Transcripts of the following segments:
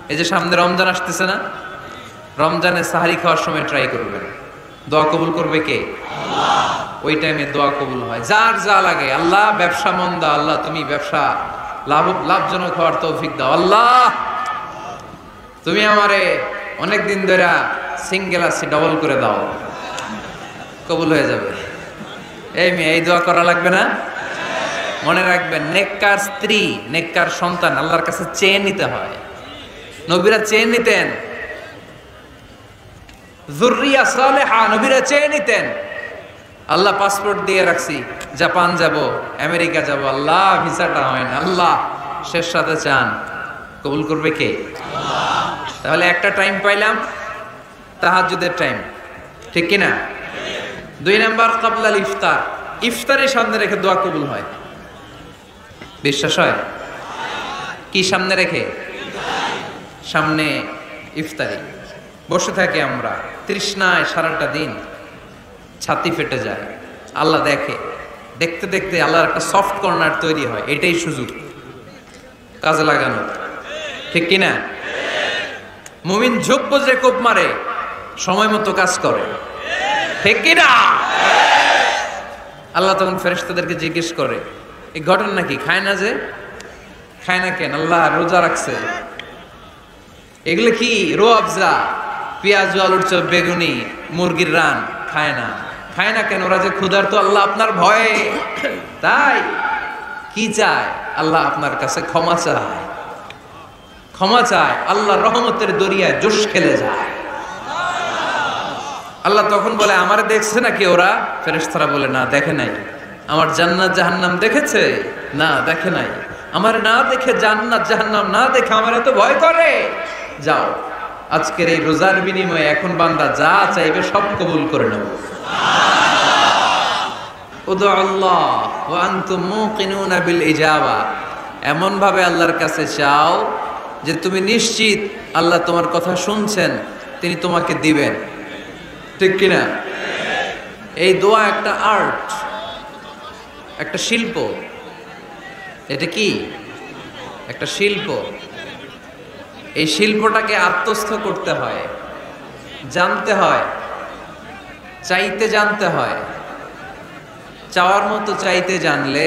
এই যে সামনে রমজান আসতেছে না, রমজানে সাহারি খাওয়ার সময় ট্রাই করবেন, দোয়া কবুল করবে কে? ওই টাইমে দোয়া কবুল হয়। যার যা লাগে, আল্লাহ ব্যবসা মন্দা, আল্লাহ তুমি ব্যবসা লাভজনক হওয়ার তৌফিক দাও, আল্লাহ তুমি আমারে অনেক দিন ধরে সিঙ্গেল আছি ডবল করে দাও, কবুল হয়ে যাবে। এই মেয়ে, এই দোয়া করা লাগবে না? মনে রাখবেন, নেককার স্ত্রী, নেককার সন্তান আল্লাহর কাছে চেয়ে নিতে হয়। নবীরা চেয়ে নিতেন, যুররিয়া সালেহা নবীরা চেয়ে নিতেন। আল্লাহ পাসপোর্ট দিয়ে রাখছি, জাপান যাব, আমেরিকা যাব, আল্লাহ ভিসাটা হয় না, আল্লাহ শেষ সাথে চান, কবুল করবে কে? তাহলে একটা টাইম পাইলাম, তাহাজ্জুদের টাইম, ঠিক কিনা? 2 নাম্বার ক্বাবলাল ইফতার, ইফতারের সামনে রেখে দোয়া কবুল হয়। বিশ্বাস হয়? কি সামনে রেখে? সামনে ইফতারি বসে থাকি আমরা, তৃষ্ণায় সারাটা দিন ছাতি ফেটে যায়। আল্লাহ দেখে, দেখতে দেখতে আল্লাহর একটা সফট কর্নার তৈরি হয়। এটাই সুযোগ কাজে লাগানো, ঠিক কিনা? মুমিন ঝোপ বজরে কোপ মারে, সময় মতো কাজ করে, ঠিক কিনা? আল্লাহ তখন ফেরেশতাদেরকে জিজ্ঞেস করে, এই ঘটনা কি? খায় না যে, খায় না কেন? আল্লাহ রোজা রাখছে, এগুলো কি? রো আফজা, পেঁয়াজ, আলুর চপ, বেগুনি, মুরগির রান খায় না। খায় না কেন? ওরা যে ক্ষুধার্ত, আল্লাহ আপনার ভয়ে। তাই কি চায়? আল্লাহ আপনার কাছে ক্ষমা চায়, ক্ষমা চায়। আল্লাহ রহমতের দরিয়ায় জোশ খেলে যায়। আল্লাহ তখন বলে, আমারে দেখছে নাকি ওরা? ফেরেশতারা বলে, না দেখে নাই। আমার জান্নাত জাহান্নাম দেখেছে? না দেখে নাই। আমার না দেখে, জান্নাত জাহান্নাম না দেখে আমার এত ভয় করে? যাও, আজকের এই রোজার বিনিময়ে এখন বান্দা যা চাইবে সব কবুল করে নেব। উদু আল্লাহ ওয়া আনতুম মুকিনুনা বিল ইজাবা, এমন ভাবে আল্লাহর কাছে চাও যে তুমি নিশ্চিত আল্লাহ তোমার কথা শুনছেন, তিনি তোমাকে দিবেন, ঠিক কিনা? এই দোয়া একটা আর্ট, একটা শিল্প। এটা কি? একটা শিল্প। এই শিল্পটাকে আত্মস্থ করতে হয়, জানতে হয়, চাইতে জানতে হয়। চাওয়ার মতো চাইতে জানলে,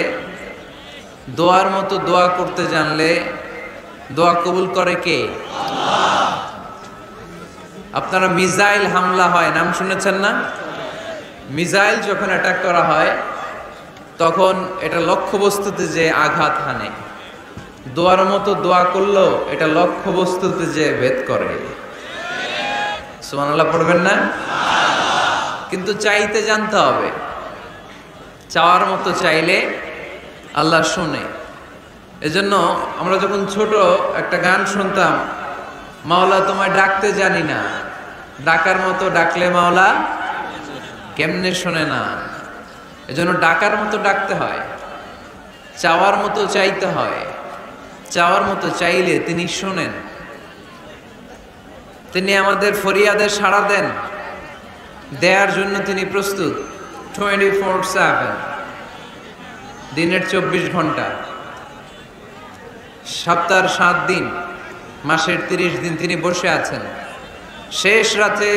দোয়ার মতো দোয়া করতে জানলে, দোয়া কবুল করে কে? আপনারা মিসাইল হামলা হয়, নাম শুনেছেন না? মিসাইল যখন অ্যাটাক করা হয় তখন এটা লক্ষ্যবস্তুতে যে আঘাত হানে, দোয়ার মতো দোয়া করলেও এটা লক্ষ্যবস্তুতে যে ভেদ করে। সুবহানাল্লাহ পড়বেন না? কিন্তু চাইতে জানতে হবে। চাওয়ার মতো চাইলে আল্লাহ শুনে। এজন্য আমরা যখন ছোট একটা গান শুনতাম, মাওলা তোমায় ডাকতে জানি না, ডাকার মতো ডাকলে মাওলা কেমনে শোনে না। এজন্য ডাকার মতো ডাকতে হয়, চাওয়ার মতো চাইতে হয়। চাওয়ার মতো চাইলে তিনি শোনেন, তিনি আমাদের ফরিয়াদে সাড়া দেন, দেয়ার জন্য তিনি প্রস্তুত 24/7, দিনের 24 ঘন্টা, সপ্তাহের 7 দিন, মাসের 30 দিন তিনি বসে আছেন। শেষ রাতে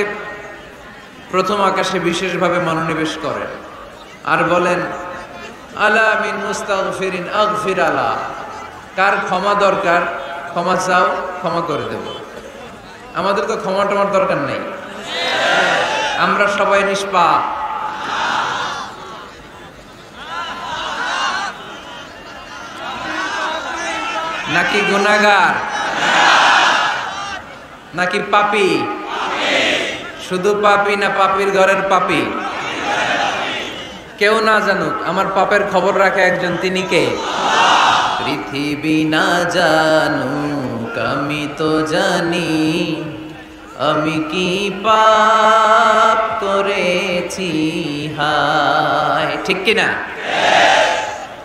প্রথম আকাশে বিশেষভাবে মনোনিবেশ করেন আর বলেন, আলা মিন মুস্তাগফিরিন আগফির আলা, কার ক্ষমা দরকার ক্ষমা চাও, ক্ষমা করে দেব। আমাদের তো ক্ষমা টমার দরকার নেই, আমরা সবাই নিষ্পাপ। নাকি গুনাহগার? নাকি পাপী? শুধু পাপী না পাপীর ঘরের পাপী? কেউ না জানুক, আমার পাপের খবর রাখে একজন, তিনি কে? পৃথিবী না জানুক আমি তো জানি, আমি কি পাপ করেছি হায়, ঠিক কিনা?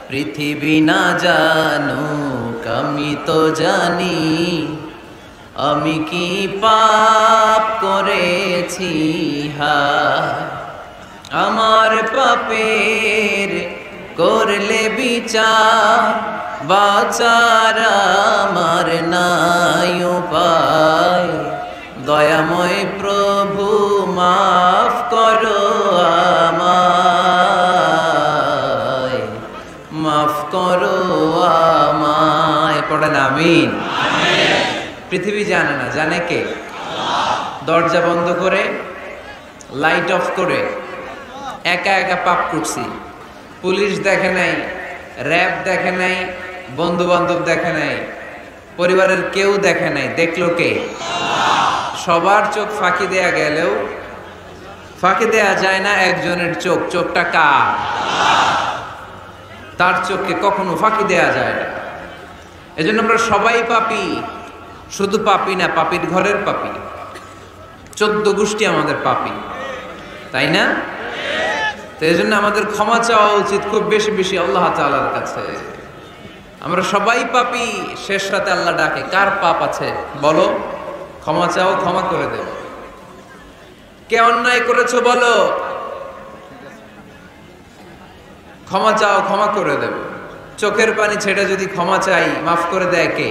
পৃথিবী না জানুক আমি তো জানি, আমি কি পাপ করেছি হায়। আমার পাপের করলে বিচার, বাঁচার আমার নাই উপায়। দয়াময় প্রভু মাফ করো আমায়, মাফ করো আমায়। পড়েন আমিন। পৃথিবী জানে না, জানে কে? দরজা বন্ধ করে, লাইট অফ করে একা একা পাপ করছি। পুলিশ দেখে নাই, র্যাব দেখে নাই, বন্ধু বান্ধব দেখে নাই, পরিবারের কেউ দেখে নাই, দেখলো কে? সবার চোখ ফাঁকি দেয়া গেলেও ফাঁকি দেয়া যায় না একজনের চোখ। চোখটা কার? তার চোখকে কখনো ফাঁকি দেয়া যায় না। এজন্য আমরা সবাই পাপী, শুধু পাপী না, পাপীর ঘরের পাপী। 14 গোষ্ঠী আমাদের পাপী, তাই না? তো এই জন্য আমাদের ক্ষমা চাওয়া উচিত খুব বেশি বেশি আল্লাহ তাআলার কাছে। আমরা সবাই পাপী, শেষ রাতে আল্লাহ ডাকে, কার পাপ আছে বলো, ক্ষমা চাও, ক্ষমা করে দেব। কে অন্যায় করেছো বলো, ক্ষমা চাও, ক্ষমা করে দেব। চোখের পানি ছেড়ে যদি ক্ষমা চাই, মাফ করে দেয় কে?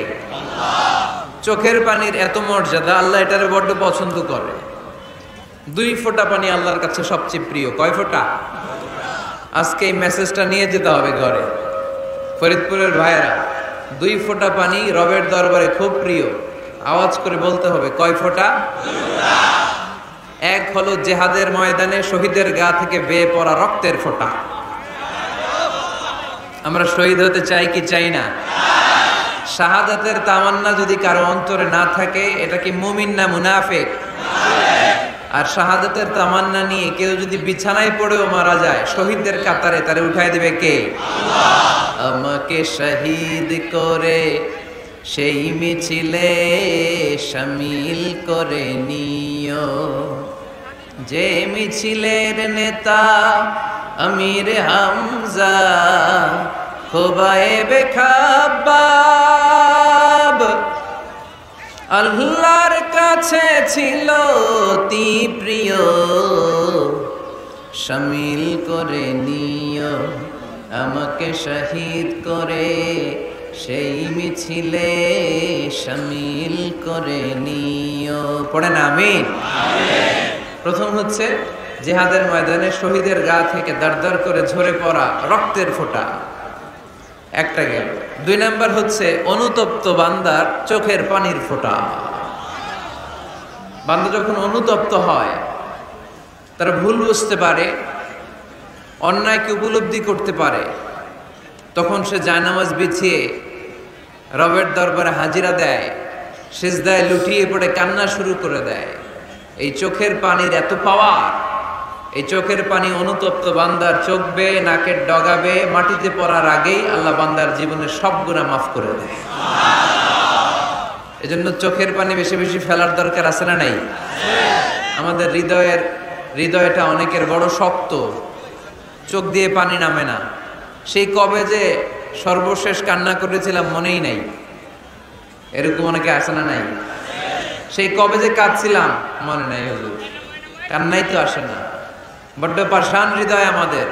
চোখের পানির এত মর্যাদা, আল্লাহ এটারে বড্ড পছন্দ করে। 2 ফোঁটা পানি আল্লাহর কাছে সবচেয়ে প্রিয়। কয় ফোঁটা? আজকে এই মেসেজটা নিয়ে যেতে হবে ঘরে। ফরিদপুরের ভাইয়েরা, 2 ফোঁটা পানি রবের দরবারে খুব প্রিয়। আওয়াজ করে বলতে হবে, কয় ফোঁটা? 1 হলো জিহাদের ময়দানে শহীদের গা থেকে বেয়ে পড়া রক্তের ফোঁটা। আমরা শহীদ হতে চাই কি চাই না? শাহাদাতের তামান্না যদি কারো অন্তরে না থাকে, এটা কি মুমিন না মুনাফিক? আর শাহাদাতের তামান্না নিয়ে কেউ যদি বিছানায় পড়েও মারা যায়, শহীদদের কাতারে তারে উঠায় দিবে কে? আমাকে শহীদ করে সেই মিছিলে শামিল করে নিও, যে মিছিলের নেতা আমির হামজা খোবায়েবে খাব্বাব। আল্লাহর কাছে ছিল অতি প্রিয়, শামিল করে নিও, আমাকে শহীদ করে সেই মিছিলে শামিল করে নিও। পড়েন আমিন। প্রথম হচ্ছে জিহাদের ময়দানে শহীদের গা থেকে দাঁড় করে ঝরে পড়া রক্তের ফোঁটা, একটা গেল। 2 নাম্বার হচ্ছে অনুতপ্ত বান্দার চোখের পানির ফোঁটা। বান্দা যখন অনুতপ্ত হয়, তারা ভুল বুঝতে পারে, অন্যায়কে উপলব্ধি করতে পারে, তখন সে জায়নামাজ বিছিয়ে রবের দরবারে হাজিরা দেয়, সিজদায় লুটিয়ে পড়ে কান্না শুরু করে দেয়। এই চোখের পানির এত পাওয়ার, এই চোখের পানি অনুতপ্ত বান্দার চোখ বেয়ে নাকের ডগাবে মাটিতে পড়ার আগেই আল্লাহ বান্দার জীবনের সব গুনাহ মাফ করে দেয়। এজন্য চোখের পানি বেশি বেশি ফেলার দরকার আছে না নাই? আমাদের হৃদয়টা অনেকের বড় শক্ত, চোখ দিয়ে পানি নামে না। সেই কবে যে সর্বশেষ কান্না করেছিলাম মনেই নাই, এরকম অনেকে আসে না নাই? সেই কবে যে কাঁদছিলাম মনে নাই, হুজুর কান্নাই তো আসে না। বড্ড পাষাণ হৃদয় আমাদের।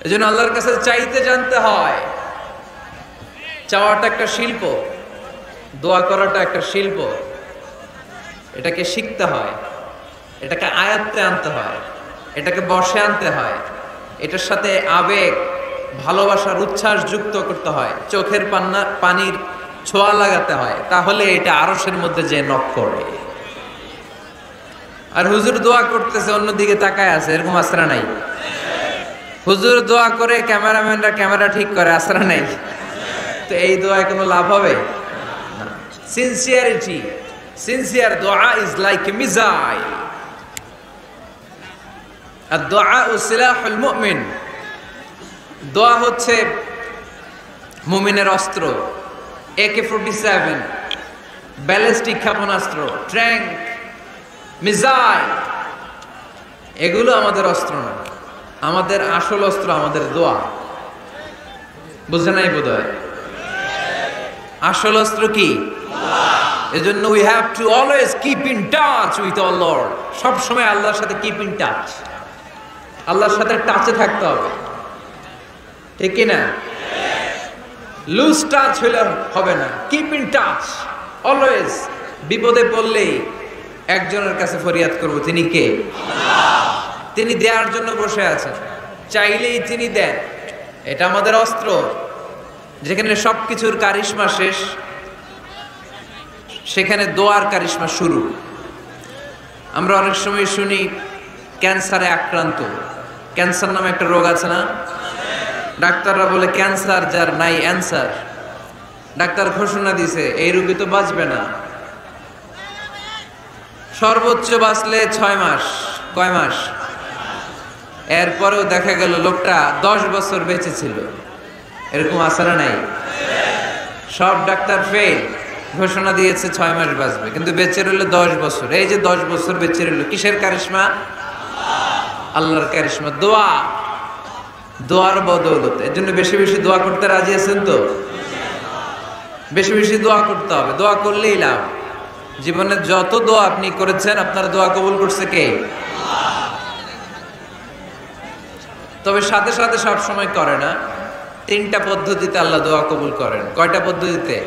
এজন্য আল্লাহর কাছে চাইতে জানতে হয়। চাওয়াটা একটা শিল্প, দোয়া করাটা একটা শিল্প। এটাকে শিখতে হয়, এটাকে আয়ত্তে আনতে হয়, এটাকে বশে আনতে হয়, এটার সাথে আবেগ, ভালোবাসার উচ্ছ্বাস যুক্ত করতে হয়, চোখের পানির ছোঁয়া লাগাতে হয়, তাহলে এটা আরশের মধ্যে যে নক করে। আর হুজুর দোয়া করতেছে অন্যদিকে তাকায় আছে, এরকম আসরা নাই? হুজুর দোয়া করে ক্যামেরাম্যানরা ক্যামেরা ঠিক করে, আসরা নাই? তো এই দোয়ায় কোনো লাভ হবে? সিনসিয়ারিটি, সিনসিয়ার দোয়া ইজ লাইক এ মিসাইল। আর দোয়া সিলাহুল মুমিন, দোয়া হচ্ছে মুমিনের অস্ত্র। AK-47, ব্যালিস্টিক ক্ষেপণাস্ত্র, ট্যাঙ্ক, মিসাইল, এগুলো আমাদের অস্ত্র না। আমাদের আসল অস্ত্র আমাদের দোয়া। বুঝে নাই বোধহয়? আসল অস্ত্র কি? এজন্য we have to always keep in touch with our Lord. সব সময় আল্লাহর সাথে কিপ ইন টাচ, আল্লাহর সাথে টাচে থাকতে হবে, ঠিক কি না? লুজ টাচ হলে হবে না, কিপ ইন টাচ অলওয়েজ। বিপদে পড়লেই একজনের কাছে ফরিয়াদ করব, তিনি কে? তিনি দেওয়ার জন্য বসে আছেন, চাইলেই তিনি দেন। এটা আমাদের অস্ত্র। যেখানে সবকিছুর কারিশমা শেষ, সেখানে দোয়ার কারিশমা শুরু। আমরা অনেক সময় শুনি ক্যান্সারে আক্রান্ত। ক্যান্সার নামে একটা রোগ আছে না? ডাক্তাররা বলে ক্যান্সার যার নাই অ্যান্সার। ডাক্তার ঘোষণা দিছে এই রোগী তো বাঁচবে না, সর্বোচ্চ বাঁচলে 6 মাস। কয় মাস? এরপরেও দেখা গেল লোকটা 10 বছর বেঁচে ছিল। এরকম আসারা নাই? সব ডাক্তার ফেল, ঘোষণা দিয়েছে 6 মাস বাঁচবে, কিন্তু বেঁচে রইল 10 বছর। এই যে 10 বছর বেঁচে রইল, কিসের কারিশমা? আল্লাহর কারিশমা। দোয়া, দোয়ার বদৌলত। এর জন্য বেশি বেশি দোয়া করতে রাজি আছেন তো? বেশি বেশি দোয়া করতে হবে, দোয়া করলেই লাভ। জীবনে যত দোয়া আপনি করেছেন, আপনার দোয়া কবুল করছে কে? তবে সাথে সাথে সব সময় করে না। 3টা পদ্ধতিতে আল্লাহ দোয়া কবুল করেন। কয়টা পদ্ধতিতে?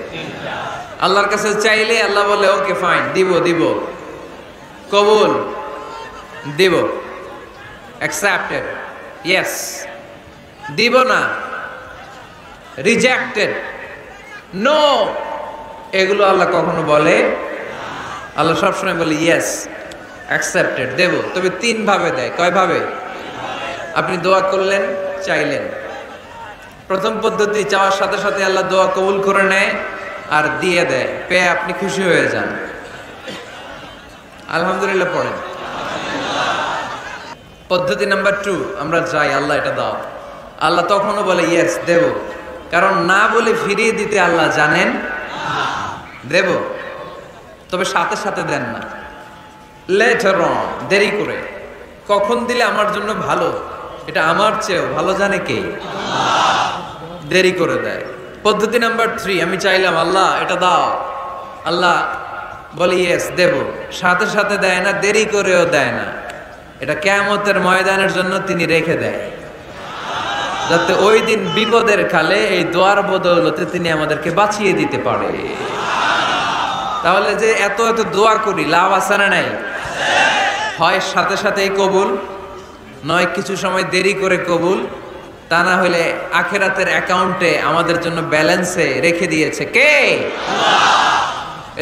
আল্লাহর কাছে চাইলে আল্লাহ বলে ওকে ফাইন, দিব দিব, কবুল, দিব, অ্যাকসেপ্টেড, ইয়েস। দিব না, রিজেক্টেড, নো, এগুলো আল্লাহ কখনো বলে? আল্লাহ সবসময় বলে ইয়েস, অ্যাকসেপ্টেড, দেব। তবে 3 ভাবে দেয়। কয় ভাবে? আপনি দোয়া করলেন, চাইলেন। প্রথম পদ্ধতি, চাওয়ার সাথে সাথে আল্লাহ দোয়া কবুল করে নেয় আর দিয়ে দেয়, পেয়ে আপনি খুশি হয়ে যান। আলহামদুলিল্লাহ পড়েন। পদ্ধতি নাম্বার 2, আমরা চাই আল্লাহ এটা দাও, আল্লাহ তখনও বলে ইয়েস, দেব। কারণ না বলে ফিরিয়ে দিতে আল্লাহ জানেন, দেব, তবে সাথে সাথে দেন না, লেটার অন, দেরি করে। কখন দিলে আমার জন্য ভালো, এটা আমার চেয়েও ভালো জানে কে? দেরি করে দেয়। পদ্ধতি নাম্বার 3, আমি চাইলাম আল্লাহ এটা দাও, আল্লাহ বলে ইয়েস, দেব, সাথে সাথে দেয় না, দেরি করেও দেয় না। এটা কিয়ামতের ময়দানের জন্য তিনি রেখে দেয়, যাতে ওই দিন বিপদের কালে এই দোয়ার বদৌলতে তিনি আমাদেরকে বাঁচিয়ে দিতে পারে। তাহলে যে এত এত দোয়া করি, লাভ আছে না নাই? হয় সাথে সাথেই কবুল, নয় কিছু সময় দেরি করে কবুল। তা না হলে আখেরাতের অ্যাকাউন্টে আমাদের জন্য ব্যালেন্সে রেখে দিয়েছে কে?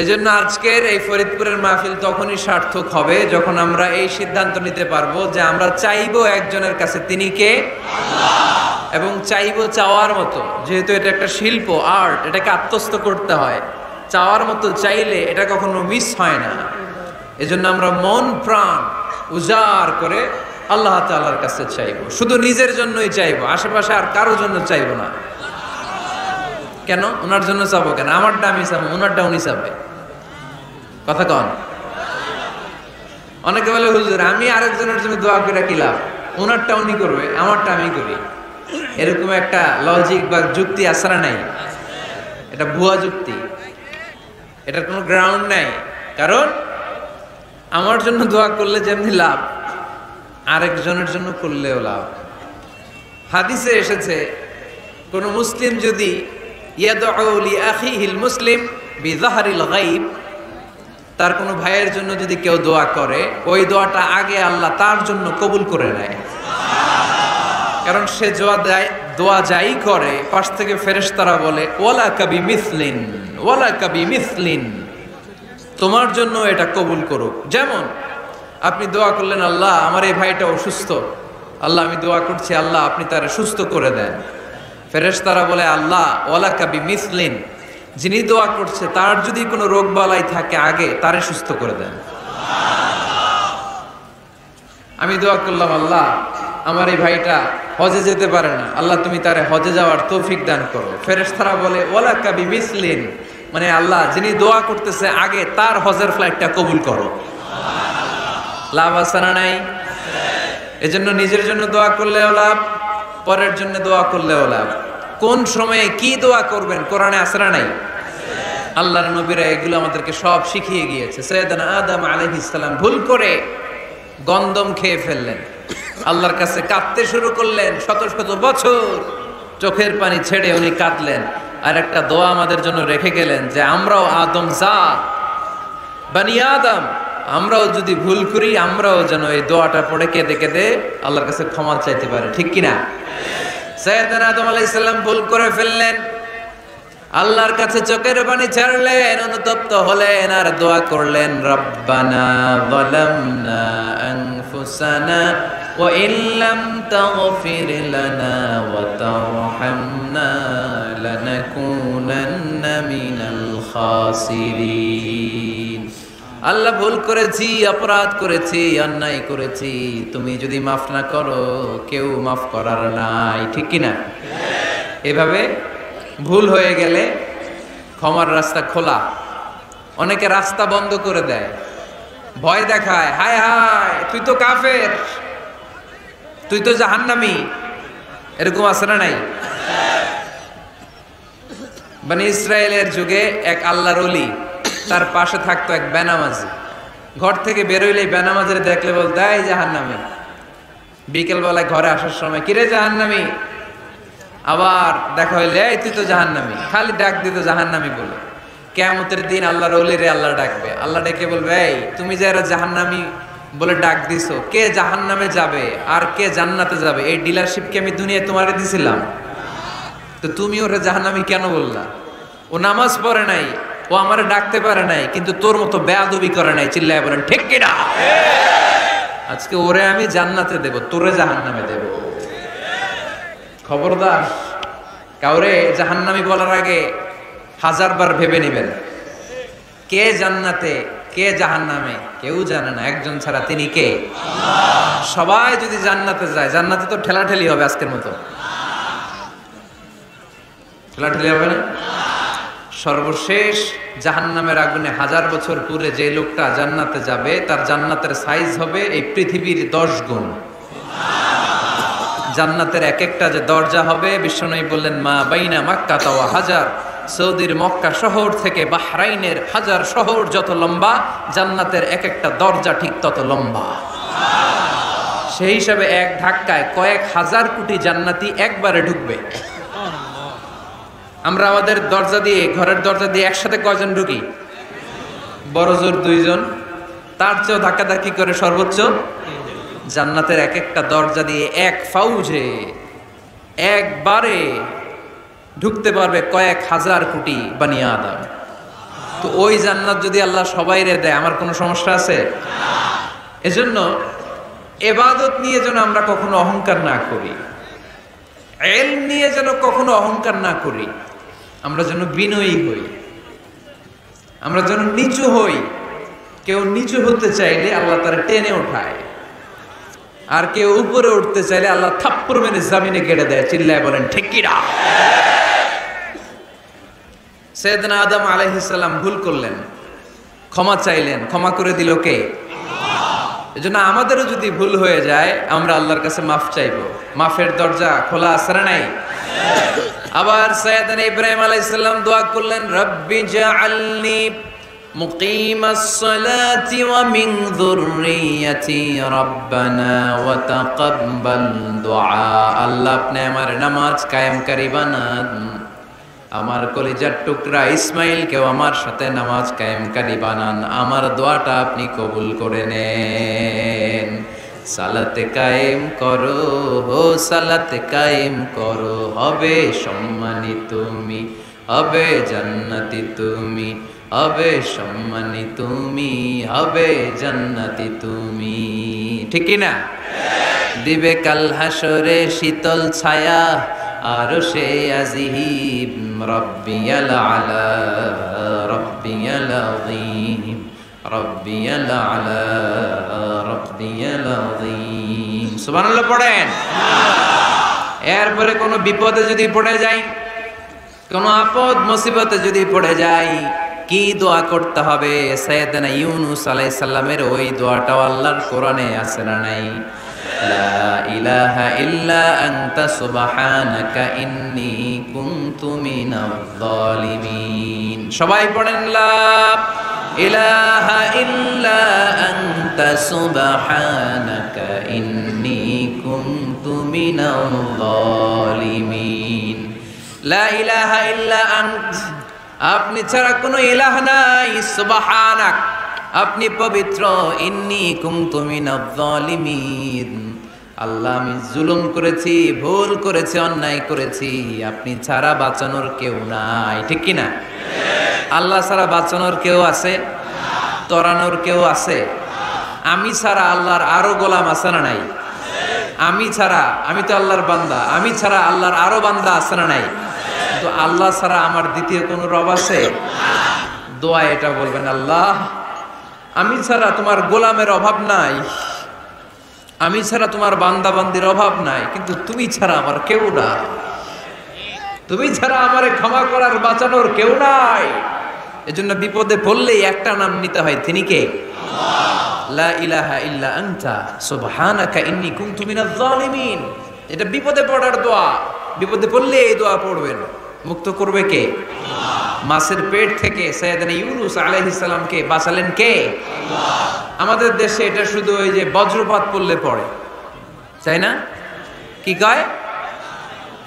এজন্য আজকের এই ফরিদপুরের মাহফিল তখনই সার্থক হবে যখন আমরা এই সিদ্ধান্ত নিতে পারবো যে আমরা চাইবো একজনের কাছে, তিনি কে? এবং চাইবো চাওয়ার মতো। যেহেতু এটা একটা শিল্প, আর্ট, এটাকে আত্মস্থ করতে হয়। চাওয়ার মতো চাইলে এটা কখনো মিস হয় না। এজন্য আমরা মন প্রাণ উজাড় করে আল্লাহ তাআলার কাছে চাইবো, শুধু নিজের জন্যই চাইবো, আশেপাশে আর কারোর জন্য চাইবো না। কেন? ওনার জন্য চাবো কেন? আমারটা আমি চাবো, ওনারটা উনি চাবে। কথা কন। অনেকে বলে হুজুর আমি আরেকজনের জন্য দোয়া করে কি লাভ, ওনারটা উনি করবে, আমারটা আমি করি। এরকম একটা লজিক বা যুক্তি আসরা নাই, এটা ভুয়া যুক্তি, এটার কোনো গ্রাউন্ড নাই। কারণ আমার জন্য দোয়া করলে যেমনি লাভ, আরেকজনের জন্য করলেও লাভ। হাদিসে এসেছে কোন মুসলিম যদি ইয়াদউ লি আখিহিল মুসলিম বিযাহরিল গায়ব, তার কোনো ভাইয়ের জন্য যদি কেউ দোয়া করে, ওই দোয়াটা আগে আল্লাহ তার জন্য কবুল করে নেয়। কারণ সে দোয়া যাই করে, পাশ থেকে ফেরেশতারা বলে ওয়ালা কাবি মিসলিন, ওয়ালা কাবি মিসলিন, তোমার জন্য এটা কবুল করুক। যেমন আপনি দোয়া করলেন আল্লাহ আমার এই ভাইটা অসুস্থ, আল্লাহ আমি দোয়া করছি আল্লাহ আপনি তারে সুস্থ করে দেন। ফেরেশতারা বলে আল্লাহ ওয়ালা কাবি মিসলিন, যিনি দোয়া করছে তার যদি কোনো রোগ বালাই থাকে আগে তারে সুস্থ করে দেন। আমি দোয়া করলাম আল্লাহ আমার এই ভাইটা হজে যেতে পারে না, আল্লাহ তুমি তারে হজে যাওয়ার তৌফিক দান করো। ফেরেশতারা বলে ওয়ালা কাবি মিসলিন, মানে আল্লাহ যিনি দোয়া করতেছে আগে তার হজের ফ্লাইটটা কবুল করো। লাভ আছে না নাই? এজন্য নিজের জন্য দোয়া করলেও লাভ, পরের জন্য দোয়া করলেও লাভ। কোন সময়ে কি দোয়া করবেন কোরআনে আছে না নাই? আল্লাহর নবীরা এগুলো আমাদেরকে সব শিখিয়ে গিয়েছে। সৈয়দনা আদম আলাইহিস সালাম ভুল করে গন্ধম খেয়ে ফেললেন, আল্লাহর কাছে কাঁদতে শুরু করলেন, শত শত বছর চোখের পানি ছেড়ে উনি কাঁদলেন। আর একটা দোয়া আমাদের জন্য রেখে গেলেন যে আমরাও আদম জাত, বনি আদম আমরাও যদি ভুল করি আমরাও যেন এই দোয়াটা পড়ে কেঁদে কেঁদে আল্লাহর কাছে ক্ষমা চাইতে পারি, ঠিক কিনা? সাইয়েদনা আদম আলাইহিস সালাম ভুল করে ফেললেন, আল্লাহর কাছে চোখের পানি ছাড়লেন, অনুতপ্ত হলেন আর দোয়া করলেন, রব্বানা যালামনা আনফুসানা ওয়া ইল্লাম তাগফির লানা ওয়া তারহামনা লানাকুনান্না মিনাল খাসিরিন। আল্লাহ ভুল করেছি, অপরাধ করেছি, অন্যায় করেছি, তুমি যদি মাফ না করো কেউ মাফ করার নাই, ঠিক কিনা? এভাবে ভুল হয়ে গেলে ক্ষমার রাস্তা খোলা। অনেকে রাস্তা বন্ধ করে দেয়, ভয় দেখায়, হায় হায় তুই তো কাফের, তুই তো জাহান্নামী, এরকম আছে না নাই? বনি ইসরায়েলের যুগে এক আল্লাহর ওলি, তার পাশে থাকতো এক বেনামাজি। ঘর থেকে বেরোইলেই বেনামাজির দেখলে বলতে এই জাহান্নামী। বিকেল বেলায় ঘরে আসার সময় কিরে জাহান্নামী, আবার দেখা হইলে এই তুই তো জাহান্নামী, খালি ডাক দিত জাহান্নামী বলে। কিয়ামতের দিন আল্লাহর ওলিরে আল্লাহ ডাকবে, আল্লাহ ডেকে বলবে এই তুমি যারা জাহান্নামী বলে ডাক দিছো, কে জাহান্নামে যাবে আর কে জান্নাতে যাবে এই ডিলারশিপ কি আমি দুনিয়ায় তোমারে দিছিলাম? তো তুমি ওরে জাহান্নামী কেন বললা? ও নামাজ পড়ে নাই, ও আমারে ডাকতে পারে নাই, কিন্তু তোর মতো বেয়াদবি করে নাই, চিল্লায় বলেন ঠিক কিনা? আজকে ওরে আমি জান্নাতে দেব, তোরে জাহান্নামে দেব। খবরদার, কাউরে জাহান্নামী বলার আগে 1000 বার ভেবে নেবেন। কে জান্নাতে কে জাহান্নামে কেউ জানে না, একজন ছাড়া, তিনি কে? সবাই যদি জান্নাতে যায়, জান্নাতে তো ঠেলাঠেলি হবে আজকের মতো, ঠেলাঠেলি হবে না? সর্বশেষ জাহান্নামের আগুনে 1000 বছর পরে যে লোকটা জান্নাতে যাবে তার জান্নাতের সাইজ হবে এই পৃথিবীর 10 গুণ। জান্নাতের এক একটা যে দরজা হবে, বিশ্বনবী বললেন মা বাইনা মাক্কা ওয়া হাজার, সৌদির মক্কা শহর থেকে বাহরাইনের হাজার শহর যত লম্বা, জান্নাতের এক একটা দরজা ঠিক তত লম্বা। সেই হিসাবে এক ধাক্কায় কয়েক হাজার কোটি জান্নাতি একবারে ঢুকবে। আমরা আমাদের দরজা দিয়ে, ঘরের দরজা দিয়ে একসাথে কয়জন ঢুকি? বড় জোর 2 জন, তার চেয়েও ধাক্কাধাক্কি করে সর্বোচ্চ। জান্নাতের এক একটা দরজা দিয়ে এক ফাউজে একবারে ঢুকতে পারবে কয়েক হাজার কোটি বানি আদম। তো ওই জান্নাত যদি আল্লাহ সবাইরে দেয়, আমার কোনো সমস্যা আছে? এজন্য ইবাদত নিয়ে যেন আমরা কখনো অহংকার না করি, ইলম নিয়ে যেন কখনো অহংকার না করি, আমরা যেন বিনয়ী হই, আমরা যেন নিচু হই। কেউ নিচু হতে চাইলে আল্লাহ তারা টেনে ওঠায়, আর কেউ উপরে উঠতে চাইলে আল্লাহ থাপ্পড় মেরে জমিনে কেটে দেয়, চিল্লায় বলেন ঠিক কিনা? সাইয়েদনা আদম আলাইহিস সালাম ভুল করলেন, ক্ষমা চাইলেন, ক্ষমা করে দিল কে? এজন্য আমাদেরও যদি ভুল হয়ে যায় আমরা আল্লাহর কাছে মাফ চাইবো, মাফের দরজা খোলা আছে না নাই? আবার সাইয়েদনা ইব্রাহিম আলাইহিস সালাম দোয়া করলেন, রব্বি জাআলনি মুকিমাস সালাতি ওয়া মিন যুররিয়াতি রব্বানা ওয়া তাকাব্বাল দুআ। আল্লাহ আপনি আমার নামাজ কায়েমকারী বানান, আমার কলিজার টুকরা ইসমাইলকেও আমার সাথে নামাজ কায়েমকারী বানান, আমার দোয়াটা আপনি কবুল করে নেন। সালাতে কায়েম করো, ও সালাতে কায়েম করো, হবে সম্মানী তুমি, হবে জান্নাতি তুমি, হবে সম্মানী তুমি, হবে জান্নাতি তুমি, ঠিক কি না? দিবে কাল হাসরে শীতল ছায়া আরশে আজিম, রব্বিয়াল আলা, রব্বিয়াল আযীম, রব্বিয়াল আলা, রব্বিয়াল আযীম। সুবহানাল্লাহ পড়েন। এরপরে কোনো বিপদে যদি পড়ে যাই, কোনো আপদ মুসিবতে যদি পড়ে যাই, কি দোয়া করতে হবে? সাইয়েদনা ইউনূস আলাইহিস সালামের ওই দোয়াটাও আল্লাহর কোরআনে আছে না নাই? লা ইলাহা ইল্লা আনতা সুবহানাকা ইন্নী কুনতু মিনাজ জালিমিন। সবাই পড়েন লা ইলাহা ইল্লা আনতা সুবহানাকা ইন্নী কুনতু মিনাজ জালিমিন। লা ইলাহা ইল্লা আন্ত, আপনি ছাড়া কোনো ইলাহ নাই, সুবহানাক, আপনি পবিত্র। ইন্নী কুনতু মিনাজ জালিমিন, আল্লাহ আমি জুলুম করেছি, ভুল করেছি, অন্যায় করেছি, আপনি ছাড়া বাঁচানোর কেউ নাই। ঠিক কি না? আল্লাহ ছাড়া বাঁচানোর কেউ আছে? তরানোর কেউ আছে? আমি ছাড়া আল্লাহর আরো গোলাম আছে না নাই? আমি ছাড়া, আমি তো আল্লাহর বান্দা, আমি ছাড়া আল্লাহর আরো বান্দা আছে না নাই? তো আল্লাহ ছাড়া আমার দ্বিতীয় কোন রব আছে? দোয়া এটা বলবেন, আল্লাহ আমি ছাড়া তোমার গোলামের অভাব নাই, আমি ছাড়া তোমার বান্দা বান্দির অভাব নাই, কিন্তু তুমি ছাড়া আমার কেউ না, তুমি ছাড়া আমারে ক্ষমা করার বাঁচানোর কেউ নাই। এজন্য বিপদে পড়লেই একটা নাম নিতে হয়, তিনি কে? লা ইলাহা ইল্লা আনতা সুবহানাকা ইন্নী কুনতু মিনাজ জালিমিন। এটা বিপদে পড়ার দোয়া, বিপদে পড়লে এই দোয়া পড়বেন। মুক্ত করবে কে? মাছের পেট থেকে সাইয়েদনা ইউনূস আলাইহিস সালামকে বাঁচালেন কে? আমাদের দেশে এটা শুধু ওই যে বজ্রপাত পড়লে পড়ে, তাই না? কি কয়?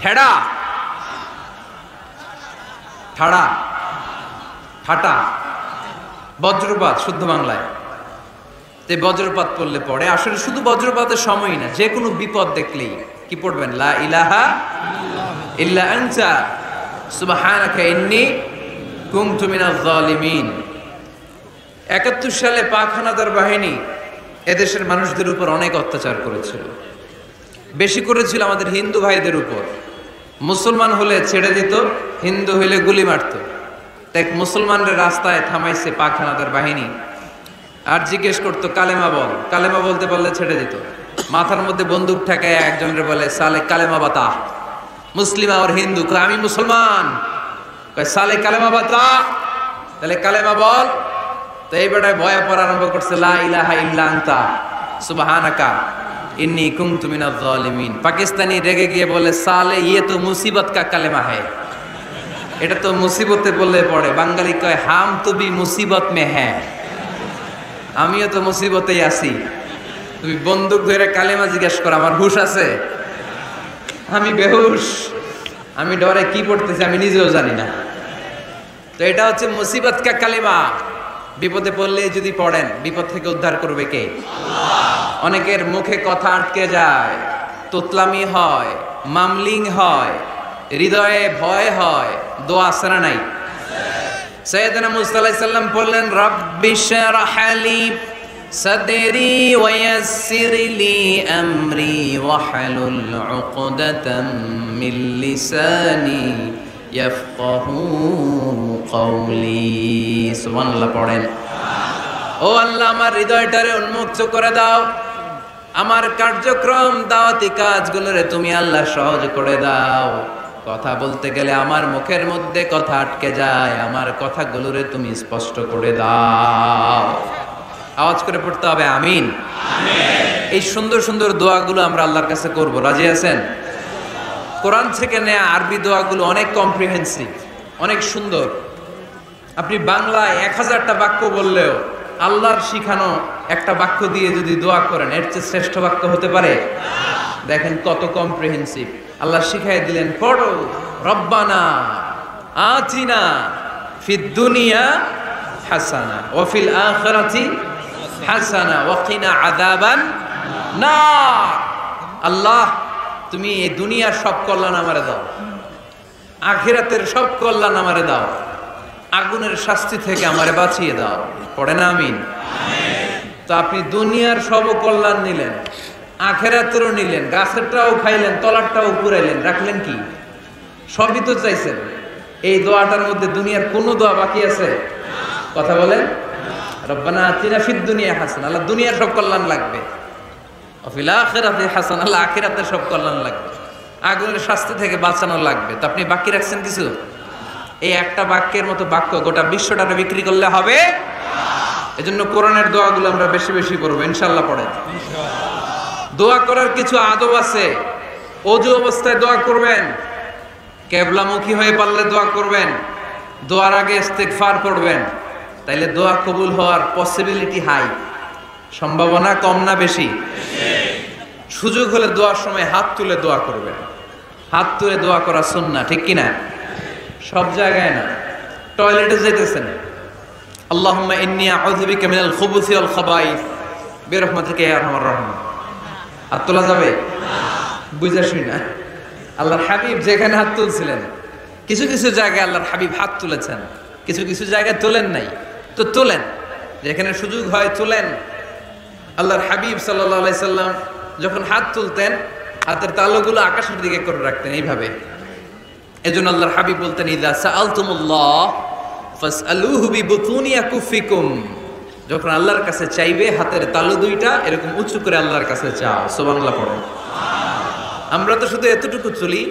ঠেড়া, ঠাড়া, ফাটা, বজ্রপাত শুদ্ধ বাংলায়। তে বজ্রপাত পড়লে পড়ে, আসলে শুধু বজ্রপাতের সময় না, যে কোনো বিপদ দেখলেই কি পড়বেন? লা ইলাহা ইল্লা আনতা সুবহানাকা ইন্নী কুনতু মিনাজ জালিমিন। ৭১ সালে পাক হানাদার বাহিনী এদেশের মানুষদের উপর অনেক অত্যাচার করেছিল, বেশি করেছিল আমাদের হিন্দু ভাইদের উপর। মুসলমান হলে ছেড়ে দিত, হিন্দু হইলে গুলি মারত। তাই মুসলমানদের রাস্তায় থামাইছে পাক হানাদার বাহিনী, আর জিজ্ঞেস করতো কালেমা বল, কালেমা বলতে পারলে ছেড়ে দিত। মাথার মধ্যে বন্দুক ঠেকায় একজনের বলে সালে কালেমা বাতা, মুসলিম আর হিন্দু, আমি মুসলমান, সালে কালেমা বাতা, তাহলে কালেমা বল। তো এই বেটায় ভয়ে পড়া আরম্ভ করছে, লা ইলাহা ইল্লা আনতা সুবহানাকা ইন্নী কুনতু মিনাজ জালিমিন। পাকিস্তানি রেগে গিয়ে বলে সালে ইয়ে তো মুসিবত কা কালেমা হ্যায়, এটা তো মুসিবতে বললে পড়ে। বাঙালি কয় হাম তো ভি মুসিবত মে হ্যায়, আমিও তো মুসিবতেই আছি। তুমি বন্দুক ধরে কালেমা জিজ্ঞেস করো, আমার হুশ আছে? আমি বেহুশ, আমি ডরে কি পড়তেছি আমি নিজেও জানি না। তো এটা হচ্ছে মুসিবত কা কালেমা। বিপদে পড়লে যদি পড়েন, বিপদ থেকে উদ্ধার করবে কে? অনেকের মুখে কথা আটকে যায়, তোতলামি হয়, মামলিং হয়, হৃদয়ে ভয় হয়, দোয়া আছে না নাই? সাইয়েদনা মুসা আলাইহিস সালাম বললেন, রাব্বি শরহ লি সাদরি ওয়া ইয়াসসির লি আমরি ওয়াহলুল উকদাতাম মিন লিসানি ইয়াফকাহু কওলি। সুবহানাল্লাহ পড়েন। ও আল্লাহ, আমার হৃদয়টারে উন্মুক্ত করে দাও, আমার কার্যক্রম দাওয়াতি কাজগুলোরে তুমি আল্লাহ সহজ করে দাও। কথা বলতে গেলে আমার মুখের মধ্যে কথা আটকে যায়, আমার কথাগুলোরে তুমি স্পষ্ট করে দাও। আওয়াজ করে পড়তে হবে আমিন। এই সুন্দর সুন্দর দোয়াগুলো আমরা আল্লাহর কাছে করব, রাজি আছেন? কোরআন থেকে নেয়া আরবি দোয়াগুলো অনেক কম্প্রিহেন্সিভ, অনেক সুন্দর। আপনি বাংলায় 1000টা বাক্য বললেও আল্লাহর শিখানো একটা বাক্য দিয়ে যদি দোয়া করেন, এর চেয়ে শ্রেষ্ঠ বাক্য হতে পারে? দেখেন কত কম্প্রিহেন্সিভ। আল্লাহ শিখাই দিলেন, পড়ো রব্বানা আতিনা ফিদ দুনিয়া হাসানা ওয়া ফিল আখিরাতি হাসানা ওয়া কিনা আযাবান নার। আল্লাহ, তুমি এই দুনিয়ার সব কল্যাণ আমারে দাও, আখিরাতের সব কল্যাণ আমারে দাও, আগুনের শাস্তি থেকে আমারে বাঁচিয়ে দাও। পড়ে না আমিন? তো আপনি দুনিয়ার সব কল্যাণ নিলেন, আখিরাতেরও নিলেন, গাছেরটাও খাইলেন, তলারটাও পুরাইলেন, রাখলেন কি? সবই তো চাইছেন। এই দোয়াটার মধ্যে দুনিয়ার কোনো দোয়া বাকি আছে? কথা বলেন। রব্বানা আতিনা ফিদ দুনিয়া হাসানা, আল্লাহ দুনিয়ার সব কল্যাণ লাগবে। ওয়া ফিল আখিরাতি হাসানা, আল্লাহ আখিরাতের সব কল্যাণ লাগবে, আগুনের শাস্তি থেকে বাঁচানো লাগবে। তো আপনি বাকি রাখছেন কিছু? এই একটা বাক্যের মতো বাক্য গোটা বিশ্বটারে বিক্রি করলে হবে। এজন্য কোরআনের দোয়াগুলো আমরা বেশি বেশি পড়বো ইনশাআল্লাহ। পড়েন। দোয়া করার কিছু আদব আছে। ওযু অবস্থায় দোয়া করবেন, কিবলামুখী হয়ে পারলে দোয়া করবেন, দোয়ার আগে ইস্তিগফার পড়বেন, তাইলে দোয়া কবুল হওয়ার পসিবিলিটি হাই। সম্ভাবনা কম না বেশি? সুযোগ হলে দোয়ার সময় হাত তুলে দোয়া করবেন। হাত তুলে দোয়া করা সুন্নাহ, ঠিক কিনা? সব জায়গায় না। টয়লেটে যেতেছেন, আল্লাহুম্মা ইন্নী আউযু বিকা মিনাল খুবুসি ওয়াল খাবাইস বিরহমাতিকা ইয়া আরহামার রাহিমিন। হাত তোলা যাবে? বুঝা শুনা আল্লাহর হাবিব যেখানে হাত তুলছিলেন, কিছু কিছু জায়গায় আল্লাহর হাবিব হাত তুলেছেন, কিছু কিছু জায়গায় তোলেন নাই। তো তোলেন, যেখানে সুযোগ হয় তোলেন। আল্লাহর হাবিব সাল্লাল্লাহু আলাইহি সাল্লাম যখন হাত তুলতেন, হাতের তালুগুলো আকাশের দিকে করে রাখতেন এইভাবে। এজন্য আল্লাহর হাবিব বলতেন, ইযা সাআলতুমুল্লাহ ফাসআলুহু বিবুতুনি আকুফিকুম। যখন আল্লাহর কাছে চাইবে, হাতের তালু দুইটা এরকম উঁচু করে আল্লাহর কাছে চাও। সুবহানাল্লাহ পড়ো। আমরা তো শুধু এতটুকু চলি।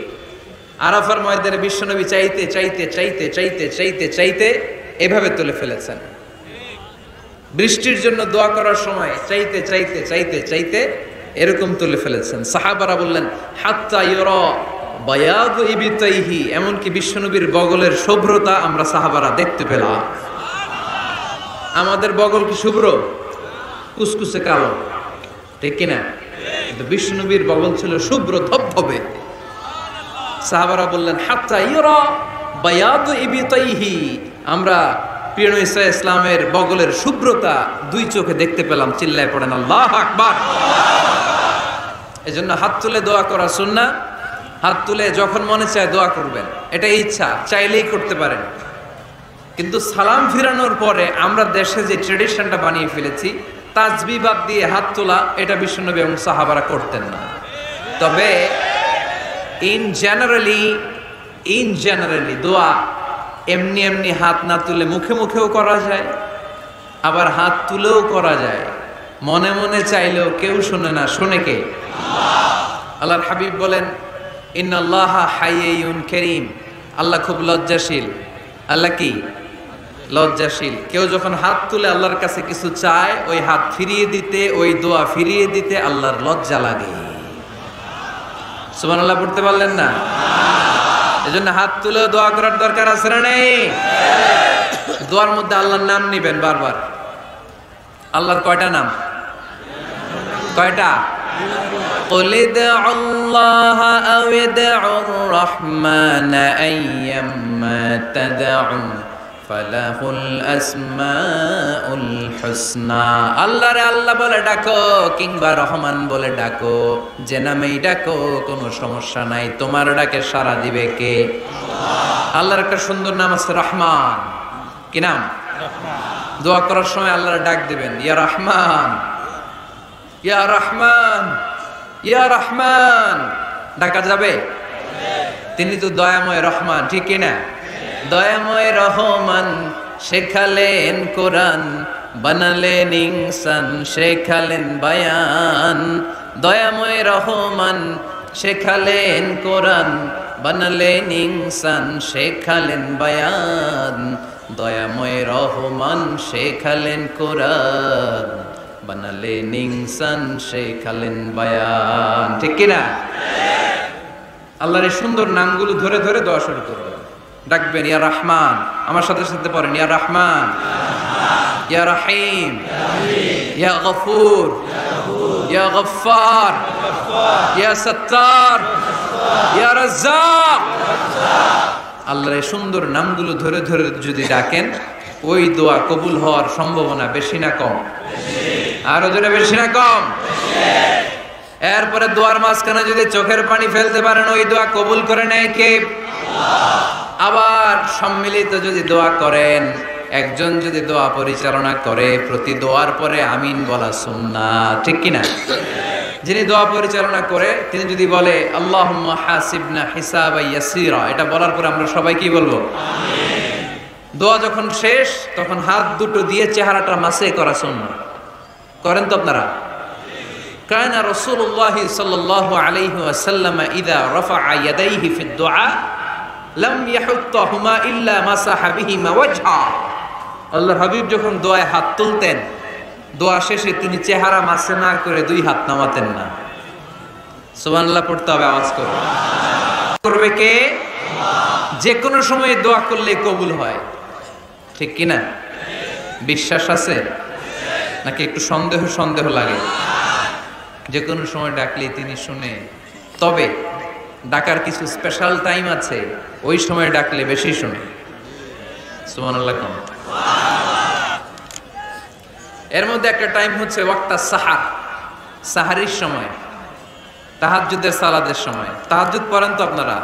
আরাফার ময়দানে বিশ্বনবী চাইতে চাইতে চাইতে চাইতে চাইতে চাইতে এভাবে তুলে ফেলেছেন। বৃষ্টির জন্য দোয়া করার সময় চাইতে চাইতে চাইতে চাইতে এরকম তুলে ফেলেছেন। সাহাবারা বললেন, হাত্তা ইউরা বায়াদু ইবতাইহি, এমনকি বিশ্বনবীর বগলের শুভ্রতা আমরা সাহাবারা দেখতে পেলাম। আমাদের বগল কি শুভ্র? কুসকুসে কালো, ঠিক কিনা? কিন্তু বিশ্বনবীর বগল ছিল শুভ্র ধবধবে। সাহাবারা বললেন, হাত্তা ইউরা বায়াদু ইবতাইহি, আমরা প্রিয় নবী সাল্লাল্লাহু আলাইহি ইসলামের বগলের শুভ্রতা দুই চোখে দেখতে পেলাম। চিল্লায় পড়েন আল্লাহু আকবার। এজন্য হাত তুলে দোয়া করা সুন্নাহ। হাত তুলে যখন মনে চায় দোয়া করবেন, এটা ইচ্ছা, চাইলেই করতে পারেন। কিন্তু সালাম ফিরানোর পরে আমরা দেশে যে ট্রেডিশনটা বানিয়ে ফেলেছি, তাসবিহ বাদ দিয়ে হাত তোলা, এটা বিশ্বনবী এবং সাহাবারা করতেন না। তবে ইন জেনারেলি দোয়া এমনি এমনি হাত না তুলে মুখে মুখেও করা যায়, আবার হাত তুলেও করা যায়। মনে মনে চাইলেও কেউ শোনে না, শোনে কে? আল্লাহর হাবিব বলেন, ইন্নাল্লাহা হাইয়ুন কারীম, আল্লাহ খুব লজ্জাশীল। আল্লাহ কি? লজ্জাশীল। কেউ যখন হাত তুলে আল্লাহর কাছে কিছু চায়, ওই হাত ফিরিয়ে দিতে, ওই দোয়া ফিরিয়ে দিতে আল্লাহর লজ্জা লাগে। সুবহানাল্লাহ পড়তে পারলেন না? এজন্য হাত তুলে দোয়া করার দরকার আছে না নেই? দোয়ার মধ্যে আল্লাহর নাম নিবেন বারবার। আল্লাহর কয়টা নাম? কয়টা? قل ادعوا الله أو ادعوا الرحمن أيما تدعوا فله الأسماء الحسنى। আল্লাহ রে আল্লাহ বলে ডাকো, কিংবা রহমান বলে ডাকো, যে নামেই ডাকো কোনো সমস্যা নাই। তোমার ডাকে সাড়া দিবে কে? আল্লাহর একটা সুন্দর নাম আছে রহমান। কি নাম? দোয়া করার সময় আল্লাহর ডাক দিবেন, ইয়া রহমান, ইয়া রহমান, ইয়া রহমান। ডাকা যাবে? তিনি তো দয়াময় রহমান, ঠিক কিনা? দয়াময় রহমান শেখালেন কোরআন, বানালেন ইনসান, শেখালেন বায়ান। দয়াময় রহমান শেখালেন কোরআন, বানালেন ইনসান, শেখালেন বায়ান। দয়াময় রহমান শেখালেন কোরআন, বানালেন ইনসান, শেখালেন বায়ান। ঠিক কিনা? আল্লাহর এই সুন্দর নামগুলো ধরে ধরে দোয়া শুরু করবেন। ডাকবেন, ইয়া রহমান। আমার সাথে সাথে পড়েন, ইয়া রহমান, ইয়া রহিম, ইয়া গফুর, ইয়া গফফার, ইয়া সত্তার, ইয়া রাজ্জাক। আল্লাহর এই সুন্দর নামগুলো ধরে ধরে যদি ডাকেন, ওই দোয়া কবুল হওয়ার সম্ভাবনা বেশি না কম? আরো জোরে, বেশি না কম? এরপরে দোয়ার মাঝখানে যদি চোখের পানি ফেলতে পারেন, ওই দোয়া কবুল করে নেয় কে? আবার সম্মিলিত যদি দোয়া করেন, একজন যদি দোয়া পরিচালনা করে, প্রতি দোয়ার পরে আমিন বলা সুন্নাত, ঠিক কিনা? যিনি দোয়া পরিচালনা করে তিনি যদি বলে আল্লাহুম্মা হাসিবনা হিসাবান ইয়াসীরা, এটা বলার পরে আমরা সবাই কি বলবো? আমিন। দোয়া যখন শেষ, তখন হাত দুটো দিয়ে চেহারাটা মাসে করা সুন্নাত। করেন তো আপনারা? কানা রাসূলুল্লাহ সাল্লাল্লাহু আলাইহি ওয়াসাল্লাম ইযা রাফা'a ইয়াদাইহি ফিদ দুআ লাম ইয়াহুত্তাহুমা ইল্লা মাসাহা বিহিমা ওয়াজহা। আল্লাহর হাবিব যখন দোয়ায় হাত তুলতেন, দোয়া শেষে তিনি চেহারা মাসে না করে দুই হাত নামাতেন না। সুবহানাল্লাহ পড়তে হবে, আওয়াজ করে। করবে কে? যে কোনো সময় দোয়া করলে কবুল হয়, ঠিক কিনা? বিশ্বাস আছে নাকি একটু সন্দেহ সন্দেহ লাগে? যে কোনো সময় ডাকলে তিনি শুনে। তবে ডাকার কিছু স্পেশাল টাইম আছে, ওই সময় ডাকলে বেশি শুনে। সুবহানাল্লাহ। এর মধ্যে একটা টাইম হচ্ছে ওয়াক্তা সাহার, সাহারির সময়, তাহাজ্জুদের সালাদের সময়। তাহাজ্জুদ পড়েন তো আপনারা?